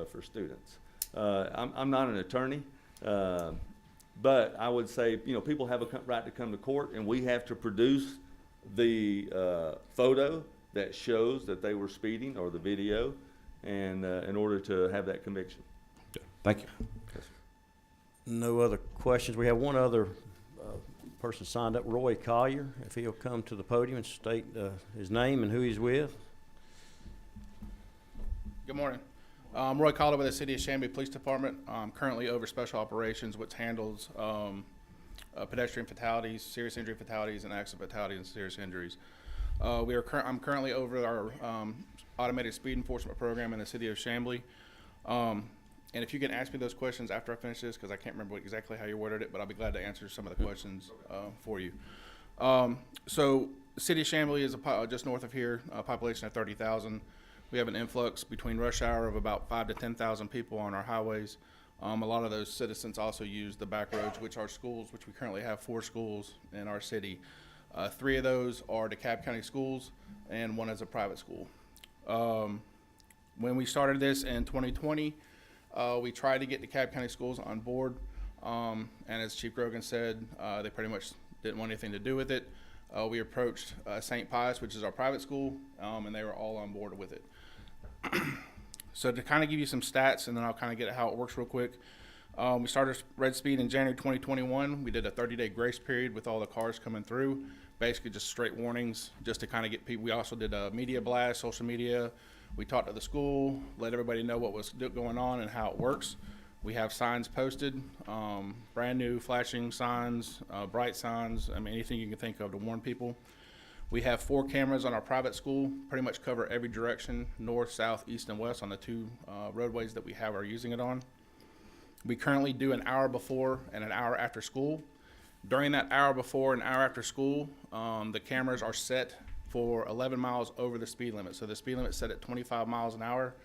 for students. I'm not an attorney, but I would say, people have a right to come to court, and we have to produce the photo that shows that they were speeding, or the video, and in order to have that conviction. Thank you. No other questions. We have one other person signed up, Roy Collier. If he'll come to the podium and state his name and who he's with. Good morning. I'm Roy Collier with the City of Chamblee Police Department. I'm currently over Special Operations, which handles pedestrian fatalities, serious injury fatalities, and accident fatalities and serious injuries. I'm currently over our automated speed enforcement program in the City of Chamblee. And if you can ask me those questions after I finish this, because I can't remember exactly how you worded it, but I'll be glad to answer some of the questions for you. So the City of Chamblee is just north of here, a population of 30,000. We have an influx between rush hour of about 5,000 to 10,000 people on our highways. A lot of those citizens also use the back roads, which are schools, which we currently have 4 schools in our city. 3 of those are DeKalb County schools, and 1 is a private school. When we started this in 2020, we tried to get DeKalb County schools on board, and as Chief Grogan said, they pretty much didn't want anything to do with it. We approached St. Pius, which is our private school, and they were all on board with it. So to kind of give you some stats, and then I'll kind of get at how it works real quick. We started red speed in January 2021. We did a 30-day grace period with all the cars coming through, basically just straight warnings, just to kind of get people. We also did a media blast, social media. We talked to the school, let everybody know what was going on and how it works. We have signs posted, brand new flashing signs, bright signs, anything you can think of to warn people. We have 4 cameras on our private school, pretty much cover every direction, north, south, east, and west on the 2 roadways that we are using it on. We currently do an hour before and an hour after school. During that hour before and hour after school, the cameras are set for 11 miles over the speed limit. So the speed limit is set at 25 miles an hour.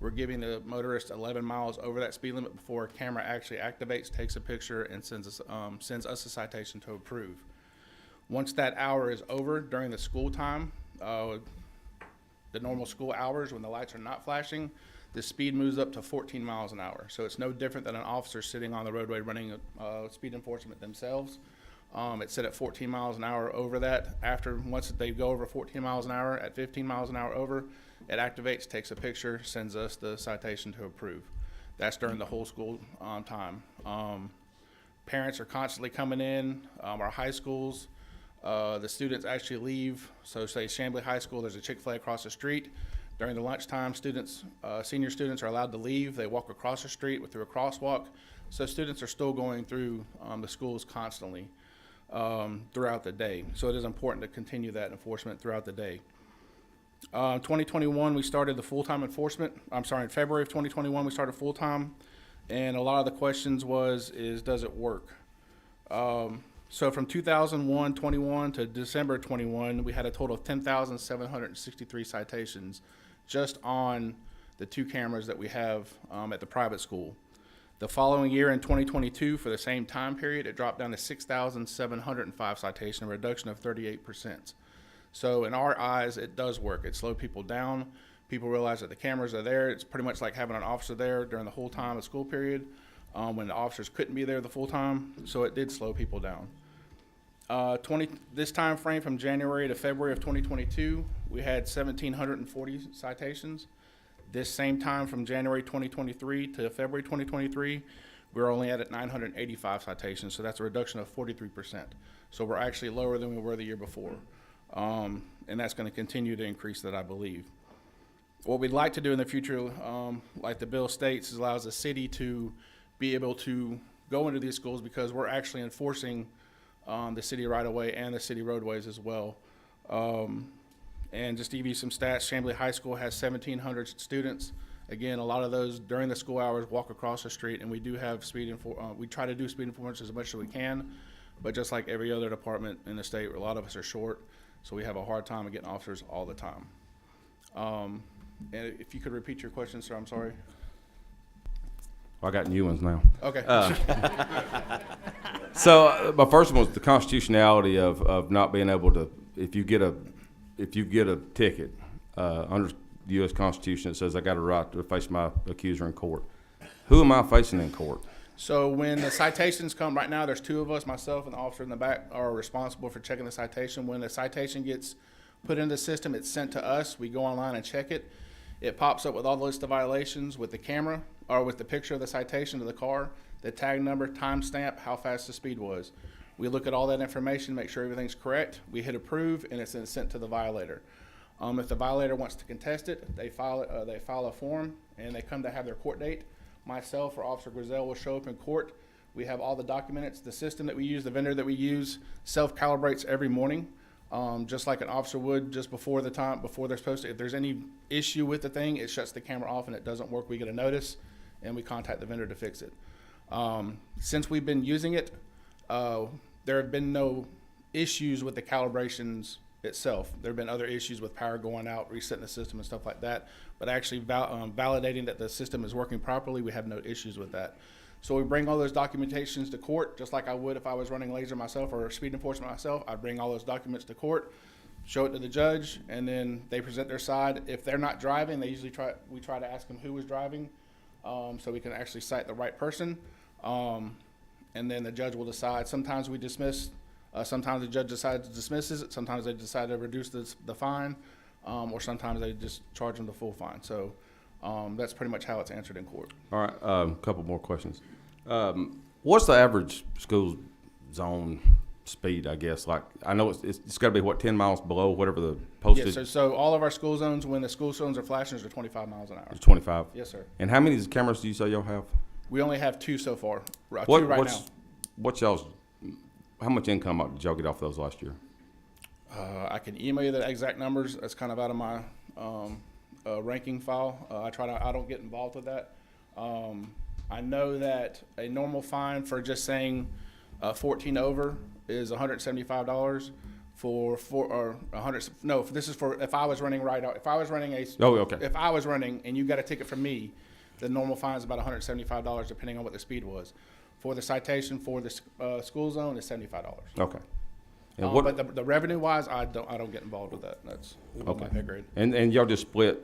We're giving the motorist 11 miles over that speed limit before a camera actually activates, takes a picture, and sends us a citation to approve. Once that hour is over during the school time, the normal school hours when the lights are not flashing, the speed moves up to 14 miles an hour. So it's no different than an officer sitting on the roadway running speed enforcement themselves. It's set at 14 miles an hour over that. Once they go over 14 miles an hour, at 15 miles an hour over, it activates, takes a picture, sends us the citation to approve. That's during the whole school time. Parents are constantly coming in. Our high schools, the students actually leave. So say Chamblee High School, there's a Chick-fil-A across the street. During the lunchtime, senior students are allowed to leave. They walk across the street through a crosswalk. So students are still going through the schools constantly throughout the day. So it is important to continue that enforcement throughout the day. 2021, we started the full-time enforcement. In February of 2021, we started full-time. And a lot of the questions does it work? So from 2021 to December 21, we had a total of 10,763 citations just on the 2 cameras that we have at the private school. The following year in 2022, for the same time period, it dropped down to 6,705 citations, a reduction of 38%. So in our eyes, it does work. It slowed people down. People realize that the cameras are there. It's pretty much like having an officer there during the whole time of school period when the officers couldn't be there the full time. So it did slow people down. This time frame from January to February of 2022, we had 1,740 citations. This same time from January 2023 to February 2023, we're only at 985 citations, so that's a reduction of 43%. So we're actually lower than we were the year before. And that's going to continue to increase that, I believe. What we'd like to do in the future, like the bill states, is allows the city to be able to go into these schools, because we're actually enforcing the city right-of-way and the city roadways as well. And just to give you some stats, Chamblee High School has 1,700 students. Again, a lot of those during the school hours walk across the street, and we do have we try to do speed enforcement as much as we can, but just like every other department in the state, a lot of us are short, so we have a hard time of getting officers all the time. And if you could repeat your question, sir, I'm sorry. I got new ones now. Okay. So my first one was the constitutionality of not being able to, if you get a ticket under the U.S. Constitution, it says I got a right to face my accuser in court. Who am I facing in court? So when the citations come, right now there's two of us, myself and the officer in the back, are responsible for checking the citation. When the citation gets put into the system, it's sent to us. We go online and check it. It pops up with all the list of violations with the camera, or with the picture of the citation of the car, the tag number, timestamp, how fast the speed was. We look at all that information, make sure everything's correct. We hit approve, and it's then sent to the violator. If the violator wants to contest it, they file a form, and they come to have their court date. Myself or Officer Grizel will show up in court. We have all the documents. The system that we use, the vendor that we use, self-calibrates every morning, just like an officer would just before they're supposed to. If there's any issue with the thing, it shuts the camera off and it doesn't work. We get a notice, and we contact the vendor to fix it. Since we've been using it, there have been no issues with the calibrations itself. There have been other issues with power going out, resetting the system and stuff like that, but actually validating that the system is working properly, we have no issues with that. So we bring all those documentations to court, just like I would if I was running laser myself or speed enforcement myself. I'd bring all those documents to court, show it to the judge, and then they present their side. If they're not driving, we try to ask them who was driving, so we can actually cite the right person. And then the judge will decide. Sometimes we dismiss. Sometimes the judge decides to dismisses it. Sometimes they decide to reduce the fine, or sometimes they just charge them the full fine. So that's pretty much how it's answered in court. All right, a couple more questions. What's the average school zone speed, I guess? Like, I know it's got to be, 10 miles below whatever the posted? Yes, so all of our school zones, when the school zones are flashing, are 25 miles an hour. It's 25? Yes, sir. And how many cameras do you say y'all have? We only have two so far. Two right now. What's y'all's, how much income did y'all get off those last year? I can email you the exact numbers. That's kind of out of my ranking file. I don't get involved with that. I know that a normal fine for just saying 14 over is $175 this is for if I was running if I was running if I was running and you got a ticket from me, the normal fine is about $175 depending on what the speed was. For the citation for the school zone is $75. Okay. And but the revenue wise, I don't get involved with that. That's my pay grade. And y'all just split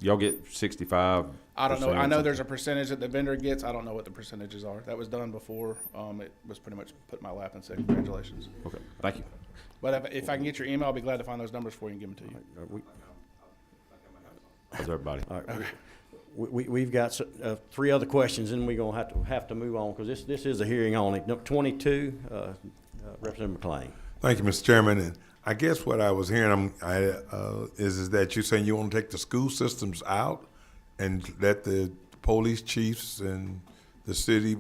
y'all get 65? I don't know. I know there's a percentage that the vendor gets. I don't know what the percentages are. That was done before. It was pretty much put in my lap and said congratulations. Okay, thank you. But if I can get your email, I'll be glad to find those numbers for you and give them to you. How's everybody? All right. We've got 3 other questions, and we're going to have to move on because this is a hearing on it. Number 22, Representative McClain. Thank you, Mr. Chairman. And I guess what I was hearing is that you're saying you want to take the school systems out and let the police chiefs and the city,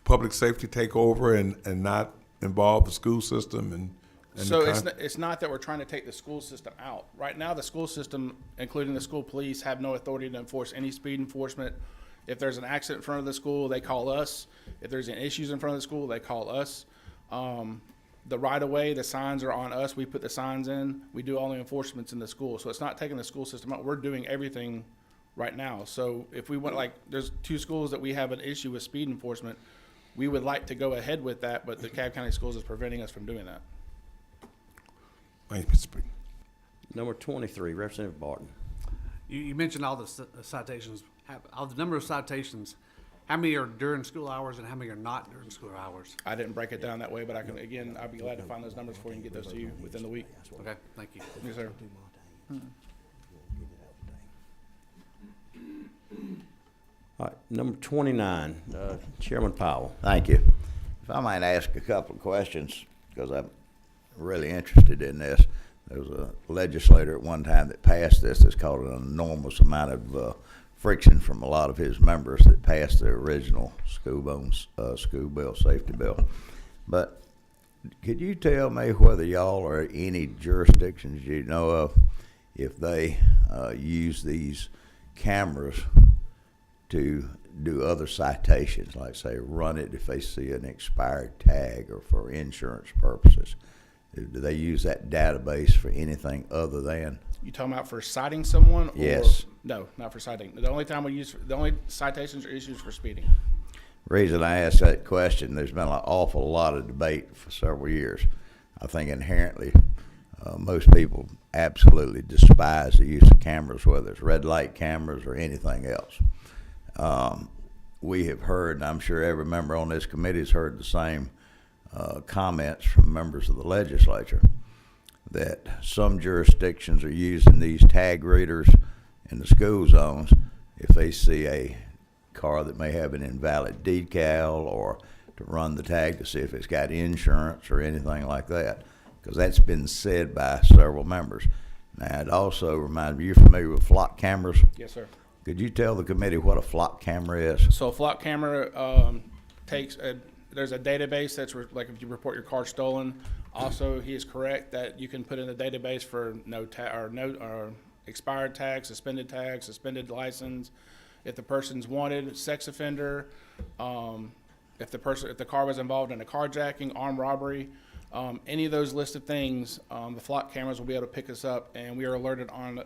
public safety take over and not involve the school system and so it's not that we're trying to take the school system out. Right now, the school system, including the school police, have no authority to enforce any speed enforcement. If there's an accident in front of the school, they call us. If there's any issues in front of the school, they call us. The right-of-way, the signs are on us. We put the signs in. We do all the enforcements in the school. So it's not taking the school system out. We're doing everything right now. So if we went there's 2 schools that we have an issue with speed enforcement, we would like to go ahead with that, but the Cobb County Schools is preventing us from doing that. Thank you, Mr. Speaker. Number 23, Representative Barton. You mentioned all the citations, the number of citations. How many are during school hours and how many are not during school hours? I didn't break it down that way, but I'd be glad to find those numbers for you and get those to you within the week. Okay, thank you. Yes, sir. All right. Number 29, Chairman Powell. Thank you. If I might ask a couple of questions, because I'm really interested in this. There was a legislator at one time that passed this that's caused an enormous amount of friction from a lot of his members that passed the original school bill, safety bill. But could you tell me whether y'all or any jurisdictions you know of, if they use these cameras to do other citations, like say run it if they see an expired tag or for insurance purposes? Do they use that database for anything other than? You talking about for citing someone? Or? Yes. No, not for citing. The only time the only citations are issued for speeding. Reason I asked that question, there's been an awful lot of debate for several years. I think inherently most people absolutely despise the use of cameras, whether it's red light cameras or anything else. We have heard, and I'm sure every member on this committee has heard the same comments from members of the legislature, that some jurisdictions are using these tag readers in the school zones if they see a car that may have an invalid decal, or to run the tag to see if it's got insurance or anything like that, because that's been said by several members. Now, it also reminds me, you're familiar with flock cameras? Yes, sir. Could you tell the committee what a flock camera is? So a flock camera there's a database that's like if you report your car stolen. Also, he is correct that you can put in the database for or expired tag, suspended license, if the person's wanted, sex offender, if the car was involved in a carjacking, armed robbery, any of those listed things, the flock cameras will be able to pick us up, and we are alerted on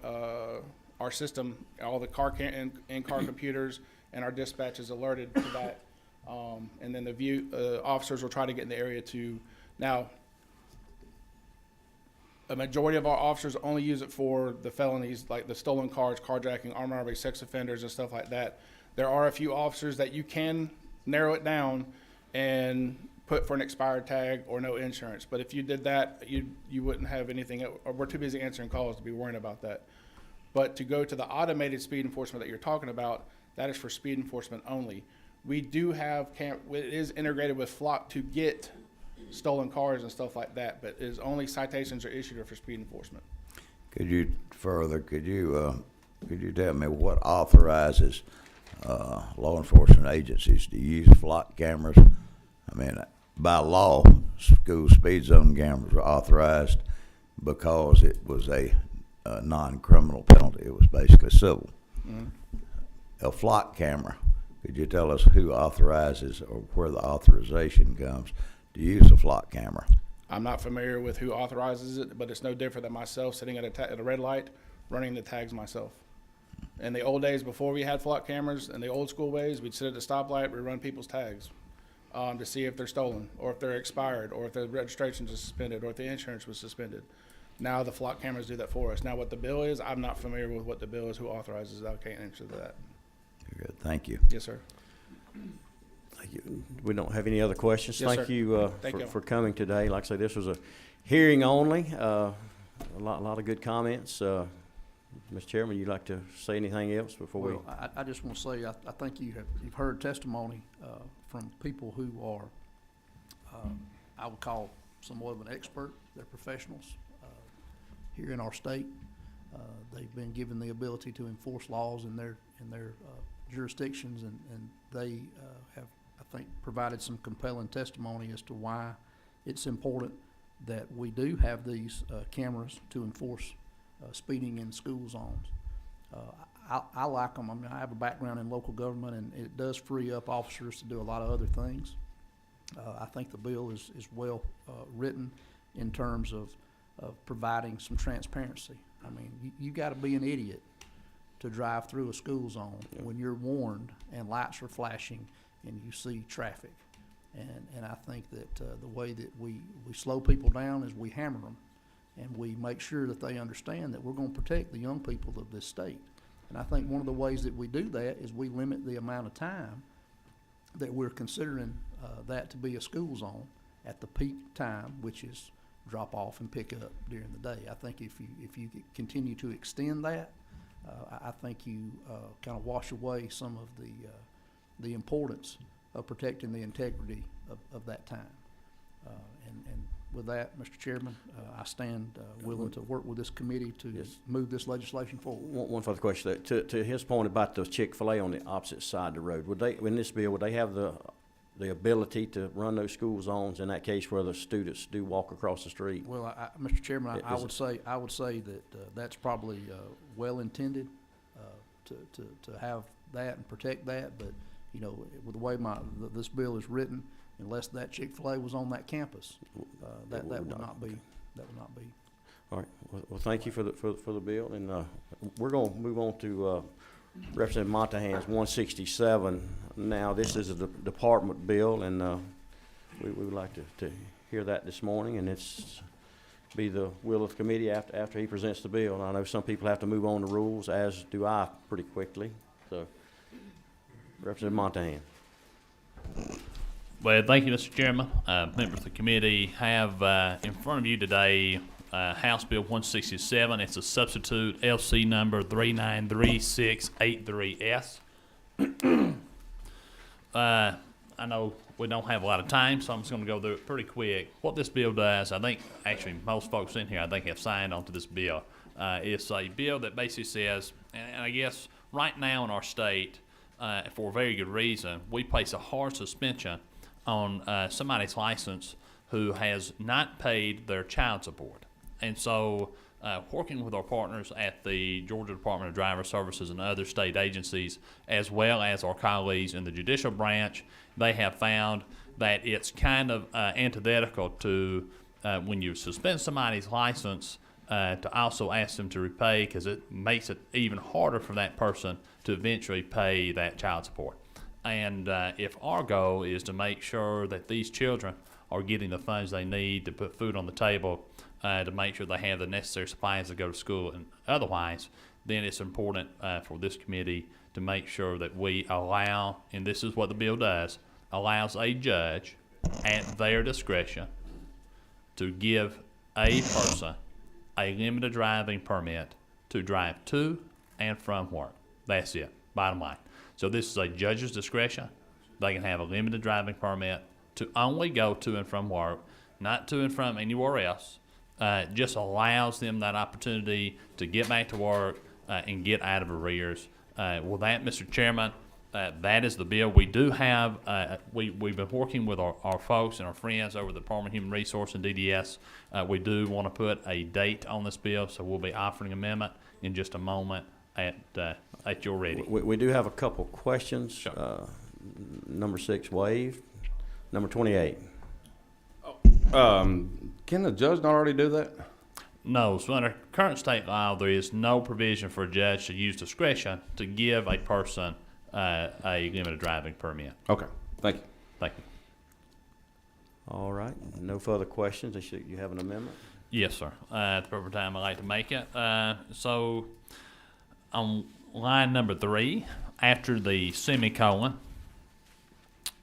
our system. All the in-car computers and our dispatch is alerted to that. And then the officers will try to get in the area to, now, a majority of our officers only use it for the felonies, like the stolen cars, carjacking, armed robbery, sex offenders, and stuff like that. There are a few officers that you can narrow it down and put for an expired tag or no insurance. But if you did that, you wouldn't have anything, or we're too busy answering calls to be worrying about that. But to go to the automated speed enforcement that you're talking about, that is for speed enforcement only. We do have it is integrated with Flock to get stolen cars and stuff like that, but is only citations are issued for speed enforcement. Could you tell me what authorizes law enforcement agencies to use flock cameras? I mean, by law, school speed zone cameras were authorized because it was a non-criminal penalty. It was basically civil. Mm-hmm. A flock camera, could you tell us who authorizes or where the authorization comes to use a flock camera? I'm not familiar with who authorizes it, but it's no different than myself sitting at a red light running the tags myself. In the old days before we had flock cameras, in the old school ways, we'd sit at the stoplight, we'd run people's tags to see if they're stolen or if they're expired or if the registration is suspended or if the insurance was suspended. Now the flock cameras do that for us. Now what the bill is, I'm not familiar with what the bill is, who authorizes it. I can't answer that. Good, thank you. Yes, sir. Thank you. We don't have any other questions. Yes, Thank sir. you for coming today. Like I say, this was a hearing only. A lot of good comments. Mr. Chairman, you'd like to say anything else before we? I just want to say I think you've heard testimony from people who are I would call somewhat of an expert. They're professionals here in our state. They've been given the ability to enforce laws in their jurisdictions, and they have, I think, provided some compelling testimony as to why it's important that we do have these cameras to enforce speeding in school zones. I like them. I mean, I have a background in local government, and it does free up officers to do a lot of other things. I think the bill is well written in terms of providing some transparency. I mean, you got to be an idiot to drive through a school zone when you're warned and lights are flashing and you see traffic. And I think that the way that we slow people down is we hammer them, and we make sure that they understand that we're going to protect the young people of this state. And I think one of the ways that we do that is we limit the amount of time that we're considering that to be a school zone at the peak time, which is drop off and pick up during the day. I think if you continue to extend that, I think you kind of wash away some of the importance of protecting the integrity of that time. And with that, Mr. Chairman, I stand willing to work with this committee to Yes. move this legislation forward. One further question. To his point about the Chick-fil-A on the opposite side of the road, would they, in this bill, would they have the ability to run those school zones in that case where the students do walk across the street? Well, Mr. Chairman, I Is would say that that's probably well intended to have that and protect that, but you know, with the way this bill is written, unless that Chick-fil-A was on that campus, that would not be. All right. Well, thank you for the bill, and we're gonna move on to Representative Montahan's 167. Now, this is a department bill, and we would like to hear that this morning, and it's be the will of the committee after he presents the bill. And I know some people have to move on the rules, as do I, pretty quickly. So, Representative Montahan. Well, thank you, Mr. Chairman. Members of the committee have in front of you today House Bill 167. It's a substitute LC number 393683S. I know we don't have a lot of time, so I'm just going to go through it pretty quick. What this bill does, I think actually most folks in here I think have signed onto this bill. It's a bill that basically says, and I guess right now in our state, for a very good reason, we place a hard suspension on somebody's license who has not paid their child support. And so working with our partners at the Georgia Department of Driver Services and other state agencies, as well as our colleagues in the judicial branch, they have found that it's kind of antithetical to when you suspend somebody's license to also ask them to repay, because it makes it even harder for that person to eventually pay that child support. And if our goal is to make sure that these children are getting the funds they need to put food on the table, to make sure they have the necessary supplies to go to school and otherwise, then it's important for this committee to make sure that we allow, and this is what the bill does, allows a judge at their discretion to give a person a limited driving permit to drive to and from work. That's it, bottom line. So this is a judge's discretion. They can have a limited driving permit to only go to and from work, not to and from anywhere else. Just allows them that opportunity to get back to work and get out of arrears. With that, Mr. Chairman, that is the bill. We do have, we've been working with our folks and our friends over the Department of Human Resources and DDS. We do want to put a date on this bill, so we'll be offering amendment in just a moment at your ready. We do have a couple questions. Sure. Number 6 waived. Number 28. Can the judge not already do that? No. So under current state law, there is no provision for a judge to use discretion to give a person a limited driving permit. Okay. Thank you. Thank you. All right. No further questions. You have an amendment? Yes, sir. At the proper time, I'd like to make it. So on line number 3, after the semicolon,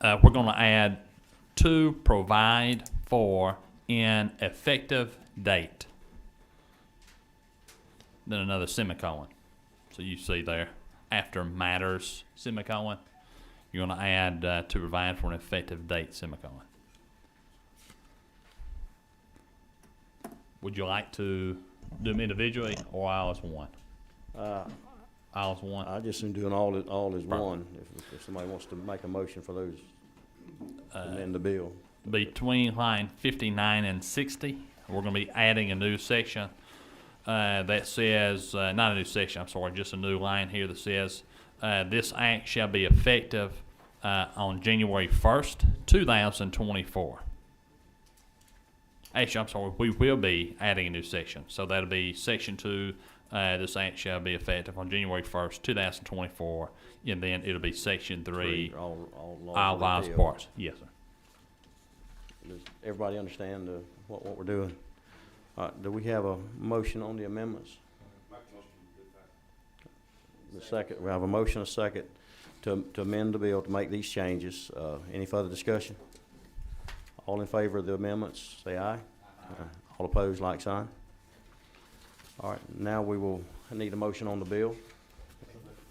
we're going to add to provide for an effective date. Then another semicolon. So you see there, after matters, semicolon, you're going to add to provide for an effective date, semicolon. Would you like to do them individually or all as one? All as one? I just am doing all as one. If somebody wants to make a motion for those, amend the bill. Between line 59 and 60, we're going to be adding a new section that says, not a new section, I'm sorry, just a new line here that says, this act shall be effective on January 1st, 2024. Actually, I'm sorry, we will be adding a new section. So that'll be section 2, this act shall be effective on January 1st, 2024, and then it'll be section 3, all laws and parts. Yes, sir. Does everybody understand what we're doing? Do we have a motion on the amendments? The second, we have a motion, a second, to amend the bill to make these changes. Any further discussion? All in favor of the amendments, say aye. All opposed, like sign. All right, now we will need a motion on the bill.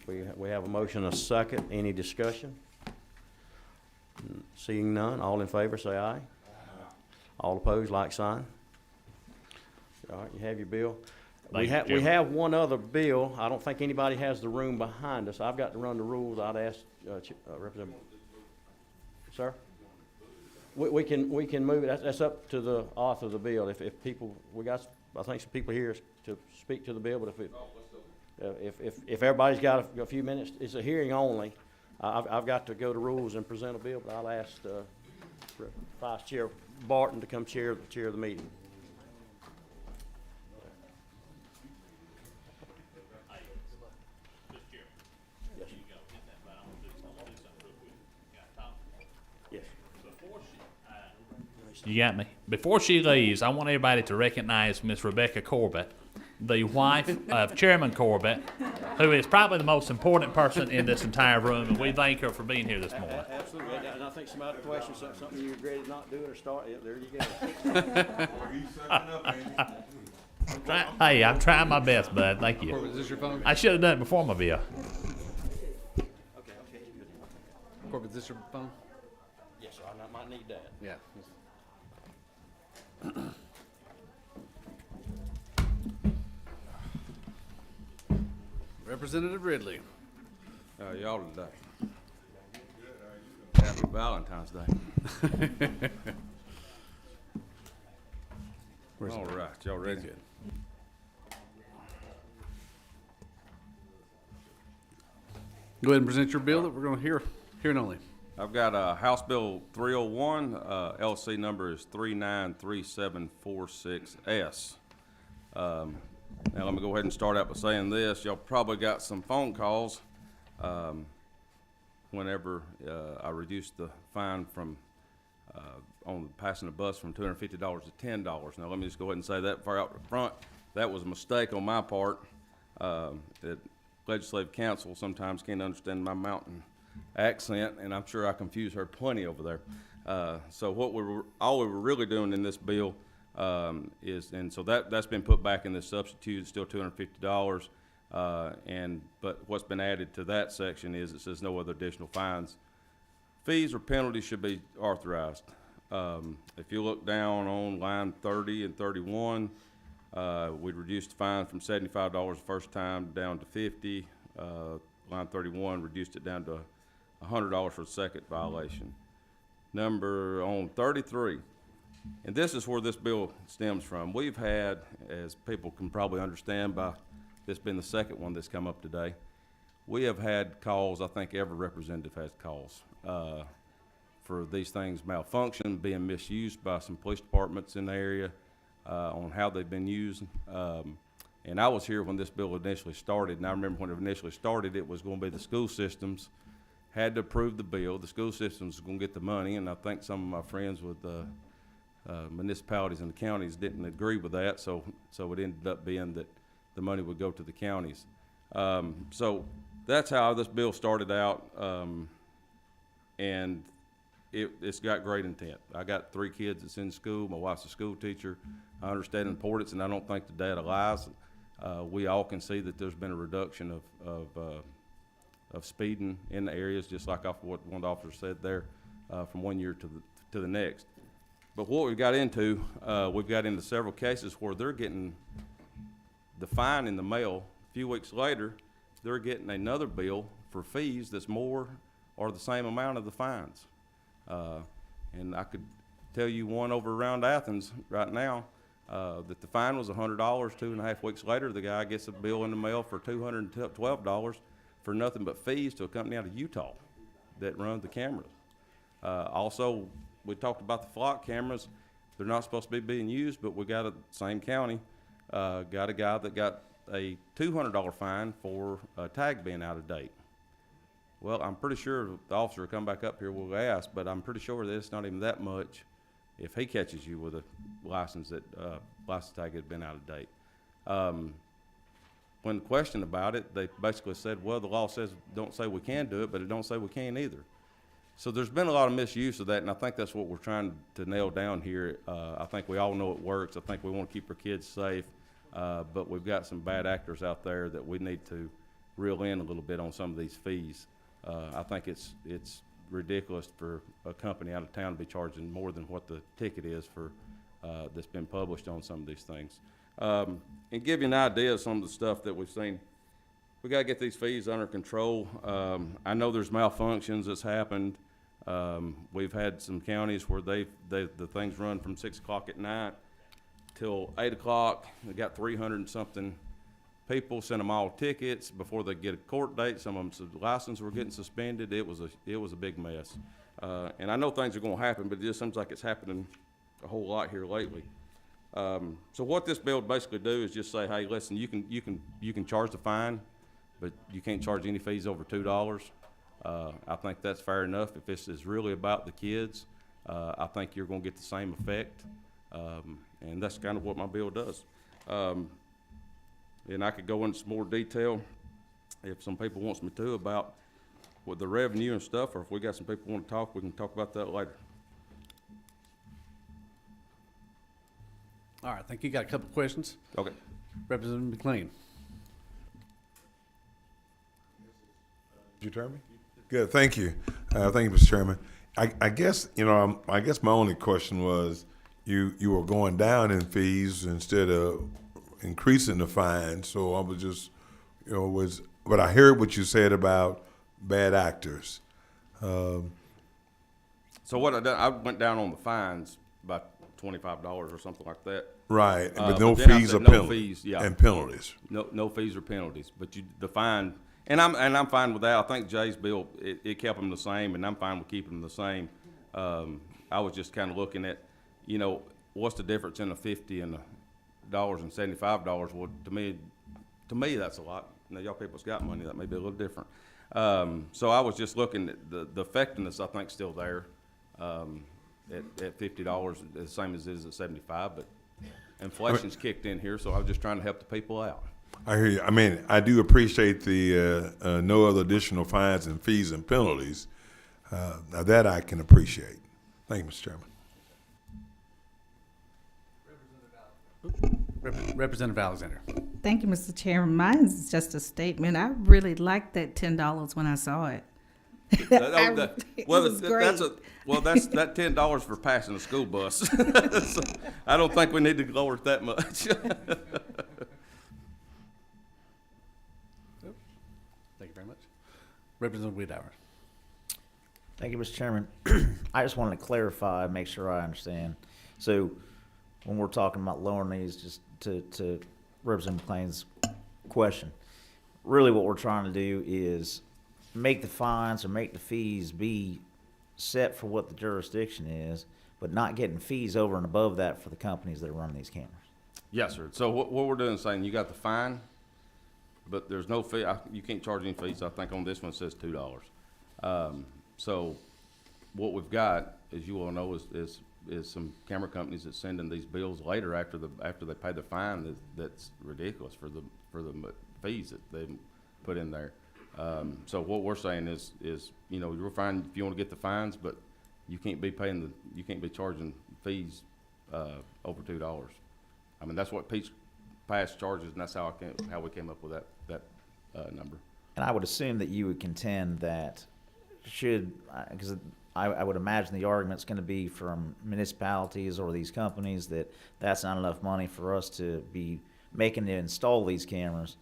We have a motion, a second. Any discussion? Seeing none, all in favor say aye. All opposed, like sign. All right, you have your bill. We Thank you, we Chairman. have one other bill. I don't think anybody has the room behind us. I've got to run the rules. I'd ask, Representative. Sir? We can move it. That's up to the author of the bill. If people, I think some people here to speak to the bill, but if everybody's got a few minutes, it's a hearing only. I've got to go to rules and present a bill, but I'll ask, Vice Chair Barton to come chair the meeting. Yes. You got me. Before she leaves, I want everybody to recognize Miss Rebecca Corbett, the wife of Chairman Corbett, who is probably the most important person in this entire room, and we thank her for being here this morning. Absolutely. And I think some other questions, something you regretted not doing or starting, there you go. Hey, I'm trying my best, bud. Thank you. Corbett, is this your phone? I should have done it before my bill. Corbett, is this your phone? Yes, sir, I might need that. Yeah. Representative Ridley. How y'all today? Happy Valentine's Day. All right, y'all ready? Go ahead and present your bill that we're going to hear and only. I've got House Bill 301, LC number is 393746S. Now let me go ahead and start out by saying this. Y'all probably got some phone calls whenever I reduced the fine from on passing the bus from $250 to $10. Now let me just go ahead and say that far out front. That was a mistake on my part. The Legislative Council sometimes can't understand my mountain accent, and I'm sure I confuse her plenty over there. So all we were really doing in this bill is, and so that's been put back in this substitute. It's still $250. But what's been added to that section is it says no other additional fines. Fees or penalties should be authorized. If you look down on line 30 and 31, we reduced the fine from $75 the first time down to $50. Line 31 reduced it down to $100 for the second violation. Number on 33, and this is where this bill stems from. We've had, as people can probably understand by this being the second one that's come up today, we have had calls, I think every representative has calls, for these things malfunction, being misused by some police departments in the area, on how they've been used. And I was here when this bill initially started, and I remember when it initially started, it was going to be the school systems had to approve the bill. The school systems was going to get the money, and I think some of my friends with municipalities and the counties didn't agree with that, so it ended up being that the money would go to the counties. So that's how this bill started out, and it's got great intent. I got 3 kids that's in school. My wife's a school teacher. I understand the importance, and I don't think the data lies. We all can see that there's been a reduction of speeding in the areas, just like off what one of the officers said there, from one year to the next. But what we've got into several cases where they're getting the fine in the mail. A few weeks later, they're getting another bill for fees that's more or the same amount of the fines. And I could tell you one over around Athens right now, that the fine was $100. 2.5 weeks later, the guy gets a bill in the mail for $212 for nothing but fees to a company out of Utah that runs the cameras. Also, we talked about the flock cameras. They're not supposed to be being used, but we got a same county, got a guy that got a $200 fine for a tag being out of date. Well, I'm pretty sure the officer will come back up here, we'll ask, but I'm pretty sure that it's not even that much if he catches you with a license tag had been out of date. When questioned about it, they basically said, well, the law says, don't say we can do it, but it don't say we can't either. So there's been a lot of misuse of that, and I think that's what we're trying to nail down here. I think we all know it works. I think we want to keep our kids safe, but we've got some bad actors out there that we need to reel in a little bit on some of these fees. I think it's ridiculous for a company out of town to be charging more than what the ticket is for, that's been published on some of these things. And give you an idea of some of the stuff that we've seen, we gotta get these fees under control. I know there's malfunctions that's happened. We've had some counties where the things run from 6 o'clock at night till 8 o'clock. They got 300 and something people, sent them all tickets before they get a court date. Some of them license were getting suspended. It was a big mess. And I know things are gonna happen, but it just seems like it's happening a whole lot here lately. So what this bill would basically do is just say, hey, listen, you can charge the fine, but you can't charge any fees over $2. I think that's fair enough. If this is really about the kids, I think you're gonna get the same effect. And that's kind of what my bill does. And I could go into some more detail if some people wants me to about with the revenue and stuff, or if we got some people want to talk, we can talk about that later. All right, I think you got a couple questions. Okay. Representative McLean. Did you turn me? Good, thank you. Thank you, Mr. Chairman. I guess, I guess my only question was, you were going down in fees instead of increasing the fine, so I was just, but I heard what you said about bad actors. So what I done, I went down on the fines by $25 or something like that. Right, but no then I fees said or no penalties. fees, yeah. And penalties. No fees or penalties, but the fine, and I'm fine with that. I think Jay's bill, it kept them the same, and I'm fine with keeping them the same. I was just kind of looking at, what's the difference in the $50 and the $75? Well, to me, that's a lot. Now, y'all people's got money, that may be a little different. So I was just looking at the effectiveness, I think, still there. At $50, the same as it is at $75, but inflation's kicked in here, so I was just trying to help the people out. I hear you. I mean, I do appreciate the no other additional fines and fees and penalties. Now that I can appreciate. Thank you, Mr. Chairman. Representative Alexander. Thank you, Mr. Chairman. Mine is just a statement. I really liked that $10 when I saw it. That $10 for passing a school bus. So I don't think we need to lower it that much. Thank you very much. Representative Wiedauer. Thank you, Mr. Chairman. I just wanted to clarify, make sure I understand. So when we're talking about lowering these, just to Representative McLean's question, really what we're trying to do is make the fines or make the fees be set for what the jurisdiction is, but not getting fees over and above that for the companies that are running these cameras. Yes, sir. So what we're doing is saying you got the fine, but there's no fee. You can't charge any fees. I think on this one it says $2. So what we've got, as you all know, is some camera companies that send in these bills later after they pay the fine. That's ridiculous for the fees that they put in there. So what we're saying is you're fine if you want to get the fines, but you can't be charging fees over $2. I mean, that's what Peach Pass charges, and that's how we came up with that number. And I would assume that you would contend that because I would imagine the argument's going to be from municipalities or these companies that's not enough money for us to be making to install these cameras,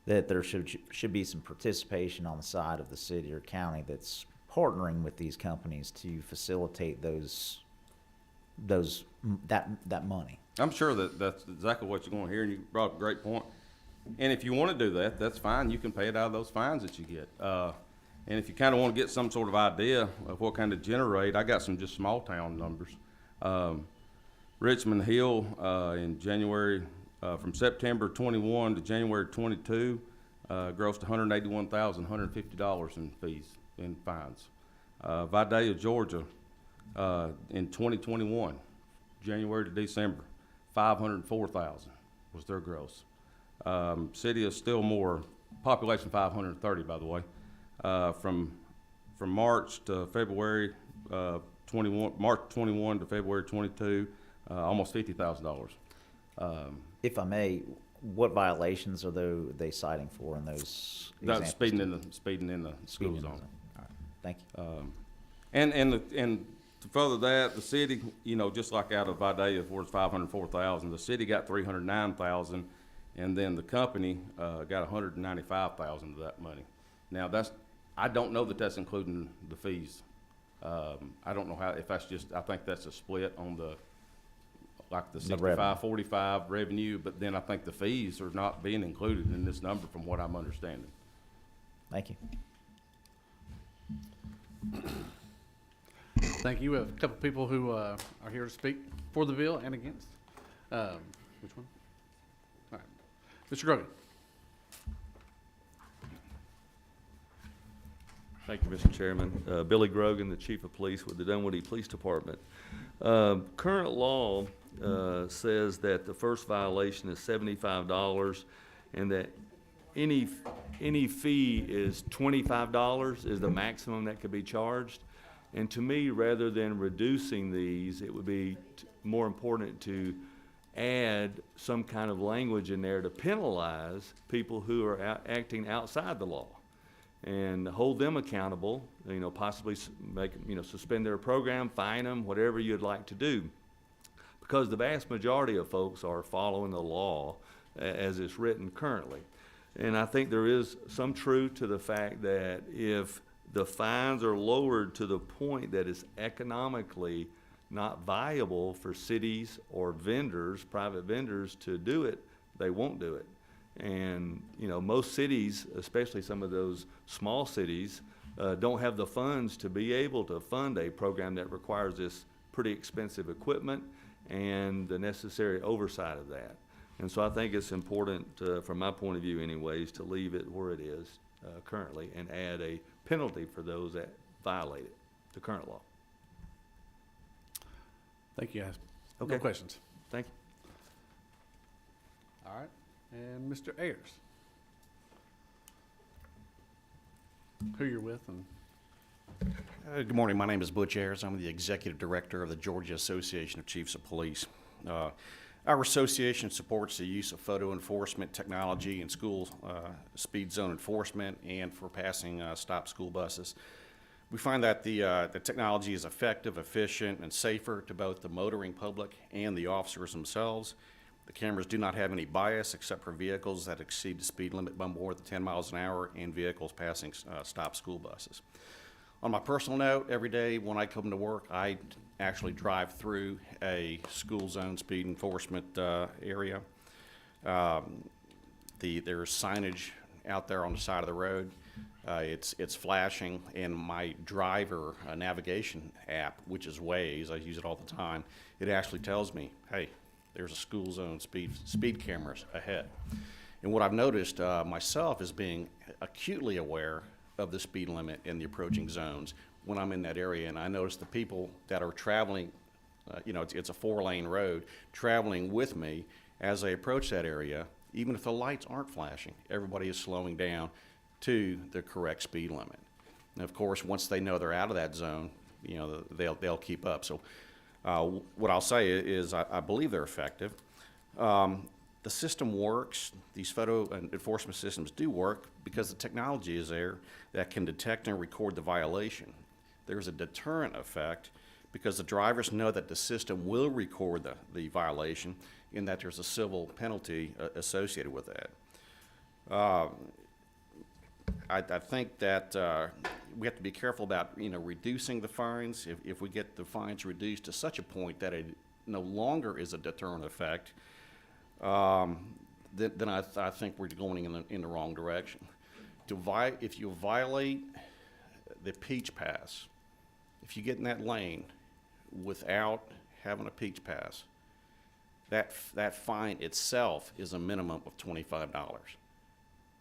that there should be some participation on the side of the city or county that's partnering with these companies to facilitate that money. I'm sure that's exactly what you're going to hear, and you brought up a great point. And if you want to do that, that's fine. You can pay it out of those fines that you get. And if you kind of want to get some sort of idea of what kind of generate, I got some just small town numbers. Richmond Hill in January, from September 21 to January 22, grossed $181,150 in fees, in fines. Vidalia, Georgia, in 2021, January to December, $504,000 was their gross. City of Stillmore, population 530, by the way. From March to February 21, March 21 to February 22, almost $50,000. If I may, what violations are they citing for in those examples? Speeding in the school zone. All right, thank you. And to further that, the city, you know, just like out of Vidalia, where it's 504,000, the city got 309,000, and then the company got 195,000 of that money. Now I don't know that that's including the fees. I don't know if that's just, I think that's a split on the 65-45 revenue, but then I think the fees are not being included in this number from what I'm understanding. Thank you. Thank you. We have a couple people who are here to speak for the bill and against. Which one? All right. Mr. Grogan. Thank you, Mr. Chairman. Billy Grogan, the Chief of Police with the Dunwoody Police Department. Current law says that the first violation is $75 and that any fee is $25 is the maximum that could be charged. And to me, rather than reducing these, it would be more important to add some kind of language in there to penalize people who are acting outside the law and hold them accountable, you know, possibly suspend their program, fine them, whatever you'd like to do. Because the vast majority of folks are following the law as it's written currently. And I think there is some truth to the fact that if the fines are lowered to the point that it's economically not viable for cities or vendors, private vendors, to do it, they won't do it. And, you know, most cities, especially some of those small cities, don't have the funds to be able to fund a program that requires this pretty expensive equipment and the necessary oversight of that. And so I think it's important, from my point of view anyways, to leave it where it is currently and add a penalty for those that violate it, the current law. Thank you, guys. Okay. No questions. Thank you. All right. And Mr. Ayers. Who you're with and Good morning. My name is Butch Ayers. I'm the Executive Director of the Georgia Association of Chiefs of Police. Our association supports the use of photo enforcement technology in school speed zone enforcement and for passing stop school buses. We find that the technology is effective, efficient, and safer to both the motoring public and the officers themselves. The cameras do not have any bias except for vehicles that exceed the speed limit by more than 10 miles an hour and vehicles passing stop school buses. On my personal note, every day when I come to work, I actually drive through a school zone speed enforcement area. There's signage out there on the side of the road. It's flashing, and my driver navigation app, which is Waze, I use it all the time, it actually tells me, hey, there's a school zone speed cameras ahead. And what I've noticed myself is being acutely aware of the speed limit in the approaching zones when I'm in that area. And I notice the people that are traveling, it's a 4-lane road, traveling with me as they approach that area, even if the lights aren't flashing, everybody is slowing down to the correct speed limit. And of course, once they know they're out of that zone, they'll keep up. So what I'll say is I believe they're effective. The system works. These photo enforcement systems do work because the technology is there that can detect and record the violation. There's a deterrent effect because the drivers know that the system will record the violation and that there's a civil penalty associated with that. I think that we have to be careful about reducing the fines. If we get the fines reduced to such a point that it no longer is a deterrent effect, then I think we're going in the wrong direction. If you violate the peach pass, if you get in that lane without having a peach pass, that fine itself is a minimum of $25,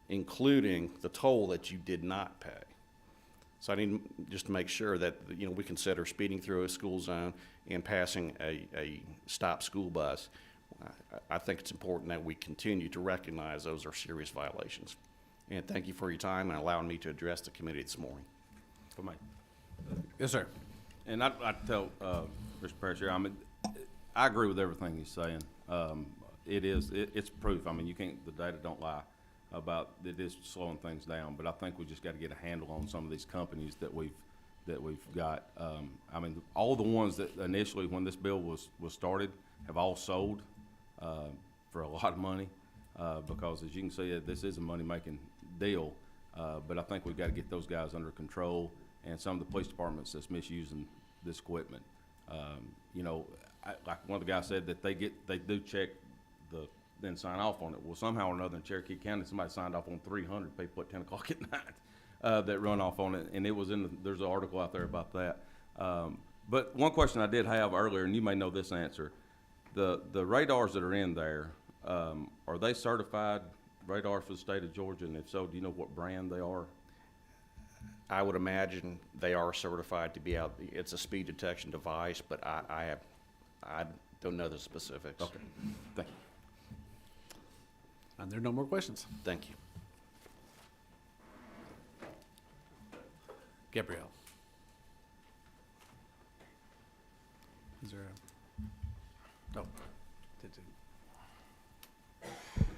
including the toll that you did not pay. So I need just to make sure that we consider speeding through a school zone and passing a stop school bus. I think it's important that we continue to recognize those are serious violations. And thank you for your time and allowing me to address the committee this morning. Yes, sir. And I tell Mr. Parrish, I agree with everything he's saying. It's proof. The data don't lie about it is slowing things down. But I think we just got to get a handle on some of these companies that we've that we've got. I mean, all the ones that initially, when this bill was started, have all sold for a lot of money because, as you can see, this is a money-making deal. But I think we've got to get those guys under control, and some of the police departments that's misusing this equipment. You know, like one of the guys said that they do check then sign off on it. Well, somehow or another in Cherokee County, somebody signed off on 300 people at 10 o'clock at night that run off on it, and it was there's an article out there about that. But one question I did have earlier, and you may know this answer, the radars that are in there, are they certified radars for the state of Georgia? And if so, do you know what brand they are? I would imagine they are certified to be out. It's a speed detection device, but I don't know the specifics. Okay, thank you. And there are no more questions. Thank you. Gabrielle. Is there a, no.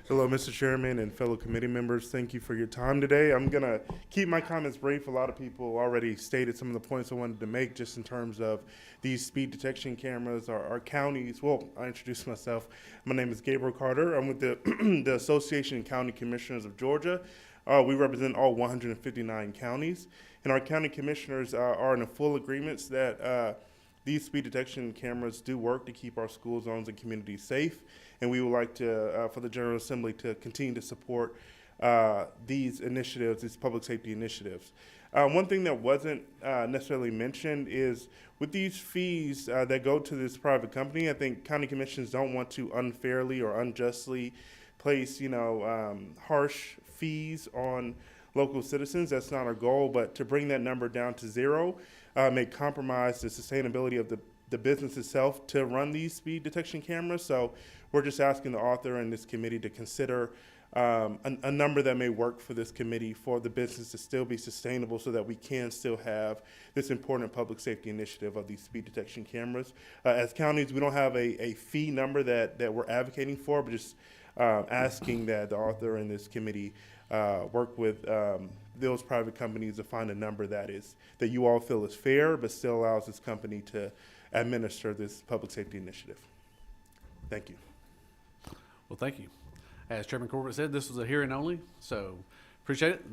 Hello, Mr. Chairman and fellow committee members. Thank you for your time today. I'm going to keep my comments brief. A lot of people already stated some of the points I wanted to make just in terms of these speed detection cameras. Our counties, well, I introduced myself. My name is Gabriel Carter. I'm with the, the Association of County Commissioners of Georgia. We represent all 159 counties. And our county commissioners are in a full agreement that these speed detection cameras do work to keep our school zones and communities safe. And we would like to, for the General Assembly, to continue to support these initiatives, these public safety initiatives. One thing that wasn't necessarily mentioned is with these fees that go to this private company, I think county commissions don't want to unfairly or unjustly place, harsh fees on local citizens. That's not our goal, but to bring that number down to zero may compromise the sustainability of the business itself to run these speed detection cameras. So we're just asking the author and this committee to consider a number that may work for this committee for the business to still be sustainable so that we can still have this important public safety initiative of these speed detection cameras. As counties, we don't have a fee number that we're advocating for, but just asking that the author and this committee work with those private companies to find a number that you all feel is fair, but still allows this company to administer this public safety initiative. Thank you. Well, thank you. As Chairman Corbett said, this was a hearing only, so appreciate it.